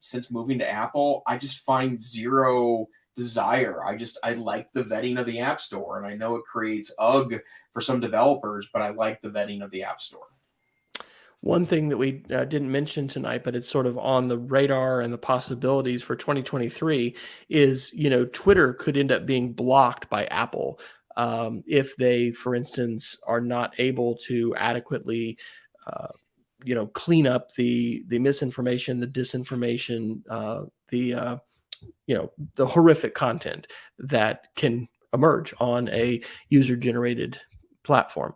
since moving to Apple, I just find zero desire. I like the vetting of the App Store, and I know it creates ugh for some developers, but I like the vetting of the App Store. One thing that we didn't mention tonight, but it's sort of on the radar and the possibilities for 2023 is, Twitter could end up being blocked by Apple if they, for instance, are not able to adequately clean up the misinformation, the disinformation, the horrific content that can emerge on a user-generated platform.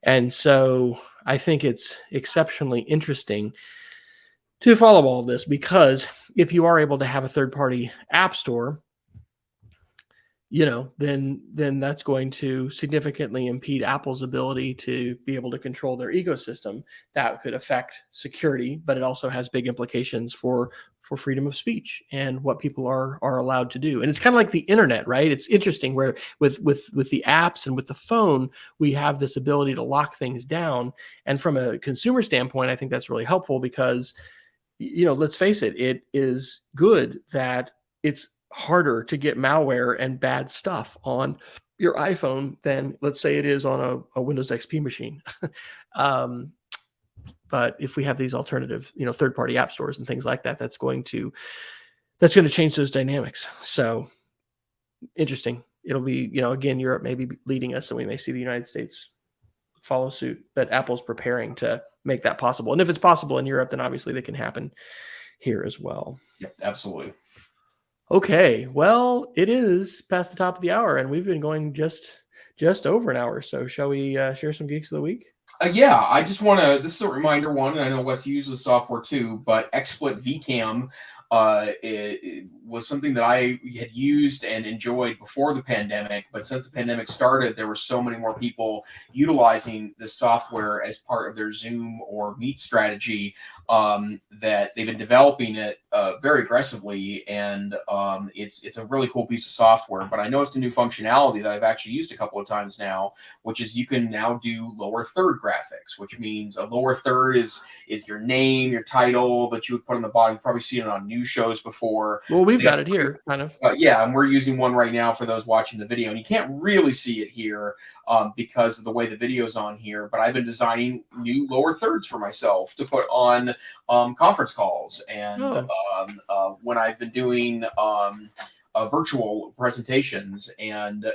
And so I think it's exceptionally interesting to follow all of this, because if you are able to have a third-party app store, then that's going to significantly impede Apple's ability to be able to control their ecosystem. That could affect security, but it also has big implications for freedom of speech and what people are allowed to do. And it's kind of like the internet, right? It's interesting where with the apps and with the phone, we have this ability to lock things down. And from a consumer standpoint, I think that's really helpful because, let's face it, it is good that it's harder to get malware and bad stuff on your iPhone than, let's say, it is on a Windows XP machine. But if we have these alternative, third-party app stores and things like that, that's going to change those dynamics. So interesting. It'll be, again, Europe may be leading us, and we may see the United States follow suit. But Apple's preparing to make that possible. And if it's possible in Europe, then obviously they can happen here as well. Yeah, absolutely. Okay, well, it is past the top of the hour, and we've been going just over an hour. So shall we share some geeks of the week? Yeah, I just want to. This is a reminder one, and I know Wes uses software too, but XSplit VCam it was something that I had used and enjoyed before the pandemic. But since the pandemic started, there were so many more people utilizing this software as part of their Zoom or Meet strategy that they've been developing it very aggressively. And it's a really cool piece of software. But I noticed a new functionality that I've actually used a couple of times now, which is you can now do lower third graphics, which means a lower third is your name, your title that you would put on the bottom. You've probably seen it on news shows before. Well, we've got it here, kind of. Yeah, and we're using one right now for those watching the video. And you can't really see it here because of the way the video's on here. But I've been designing new lower thirds for myself to put on conference calls. And when I've been doing virtual presentations, and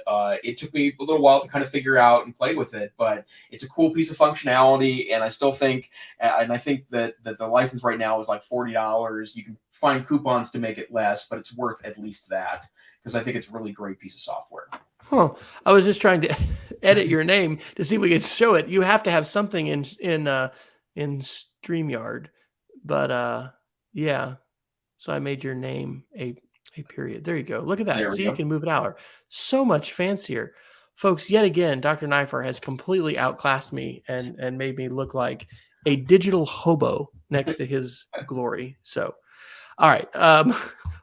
it took me a little while to kind of figure out and play with it, but it's a cool piece of functionality. And I still think, and I think that the license right now is like $40. You can find coupons to make it less, but it's worth at least that because I think it's a really great piece of software. Huh. I was just trying to edit your name to see if we could show it. You have to have something in StreamYard, but yeah. So I made your name a period. There you go. Look at that. See, you can move it out. So much fancier. Folks, yet again, Dr. Neiffer has completely outclassed me and made me look like a digital hobo next to his glory. So, all right.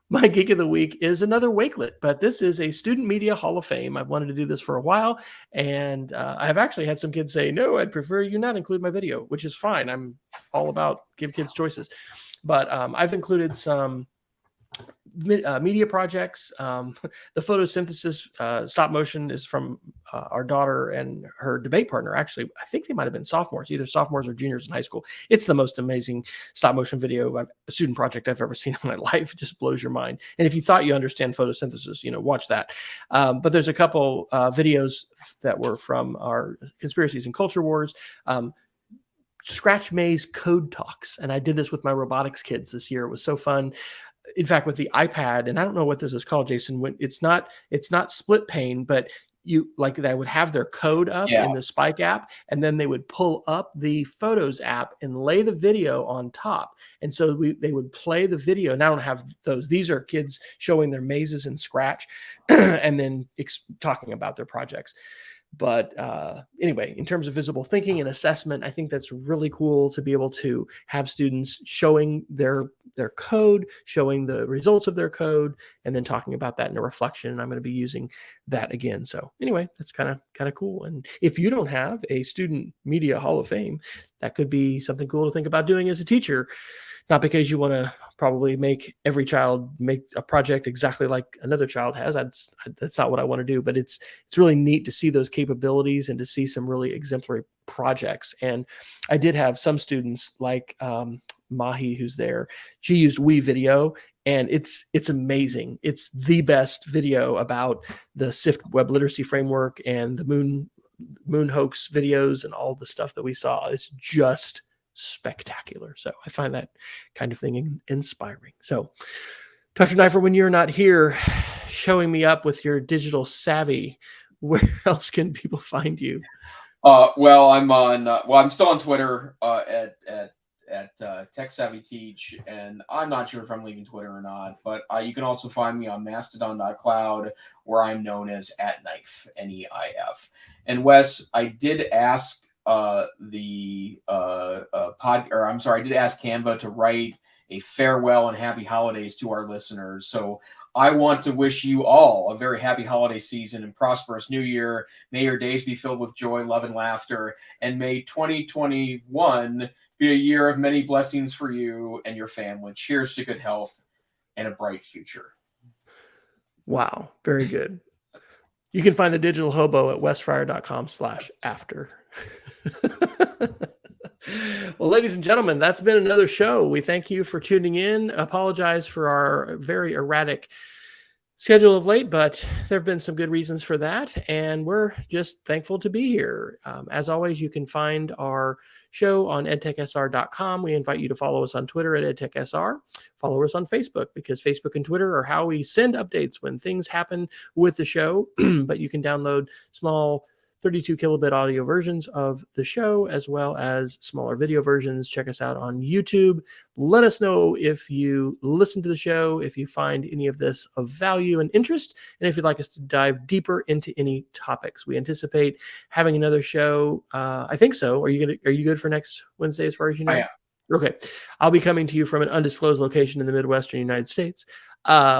My geek of the week is another Wakelet, but this is a Student Media Hall of Fame. I've wanted to do this for a while, and I have actually had some kids say, no, I'd prefer you not include my video, which is fine. I'm all about give kids choices. But I've included some media projects. The photosynthesis stop motion is from our daughter and her debate partner. Actually, I think they might have been sophomores, either sophomores or juniors in high school. It's the most amazing stop motion video, a student project I've ever seen in my life. It just blows your mind. And if you thought you understand photosynthesis, watch that. But there's a couple videos that were from our Conspiracies and Culture Wars. Scratch Maze Code Talks. And I did this with my robotics kids this year. It was so fun. In fact, with the iPad, and I don't know what this is called, Jason, when it's not split pane, but they would have their code up in the Spike app, and then they would pull up the Photos app and lay the video on top. And so they would play the video. And I don't have those. These are kids showing their mazes in Scratch and then talking about their projects. But anyway, in terms of visible thinking and assessment, I think that's really cool to be able to have students showing their code, showing the results of their code, and then talking about that in a reflection. And I'm going to be using that again. So anyway, that's kind of cool. And if you don't have a Student Media Hall of Fame, that could be something cool to think about doing as a teacher. Not because you want to probably make every child make a project exactly like another child has. That's not what I want to do. But it's really neat to see those capabilities and to see some really exemplary projects. And I did have some students like Mahi, who's there. She used WeVideo, and it's amazing. It's the best video about the SIFT web literacy framework and the moon hoax videos and all the stuff that we saw. It's just spectacular. So I find that kind of thing inspiring. So Dr. Neiffer, when you're not here showing me up with your digital savvy, where else can people find you? Well, I'm on. I'm still on Twitter at at Tech Savvy Teach, and I'm not sure if I'm leaving Twitter or not, but you can also find me on Mastodon.cloud, where I'm known as @Neif, Neif. And Wes, I did ask I did ask Canva to write a farewell and happy holidays to our listeners. So I want to wish you all a very happy holiday season and prosperous new year. May your days be filled with joy, love, and laughter. And may 2021 be a year of many blessings for you and your family. Cheers to good health and a bright future. Wow. Very good. You can find the Digital Hobo at wesfryer.com/after. Well, ladies and gentlemen, that's been another show. We thank you for tuning in. Apologize for our very erratic schedule of late, but there have been some good reasons for that, and we're just thankful to be here. As always, you can find our show on edtechsr.com. We invite you to follow us on Twitter at edtechsr. Follow us on Facebook, because Facebook and Twitter are how we send updates when things happen with the show. But you can download small 32 kilobit audio versions of the show, as well as smaller video versions. Check us out on YouTube. Let us know if you listen to the show, if you find any of this of value and interest, and if you'd like us to dive deeper into any topics. We anticipate having another show. I think so. Are you good for next Wednesday, as far as you know? I am. Okay. I'll be coming to you from an undisclosed location in the Midwestern United States,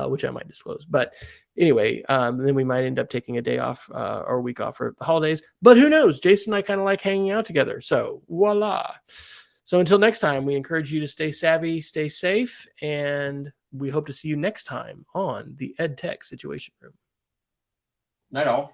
which I might disclose. But anyway, then we might end up taking a day off or a week off for the holidays. But who knows? Jason and I kind of like hanging out together. So voila. So until next time, we encourage you to stay savvy, stay safe, and we hope to see you next time on the EdTech Situation Room. Night all.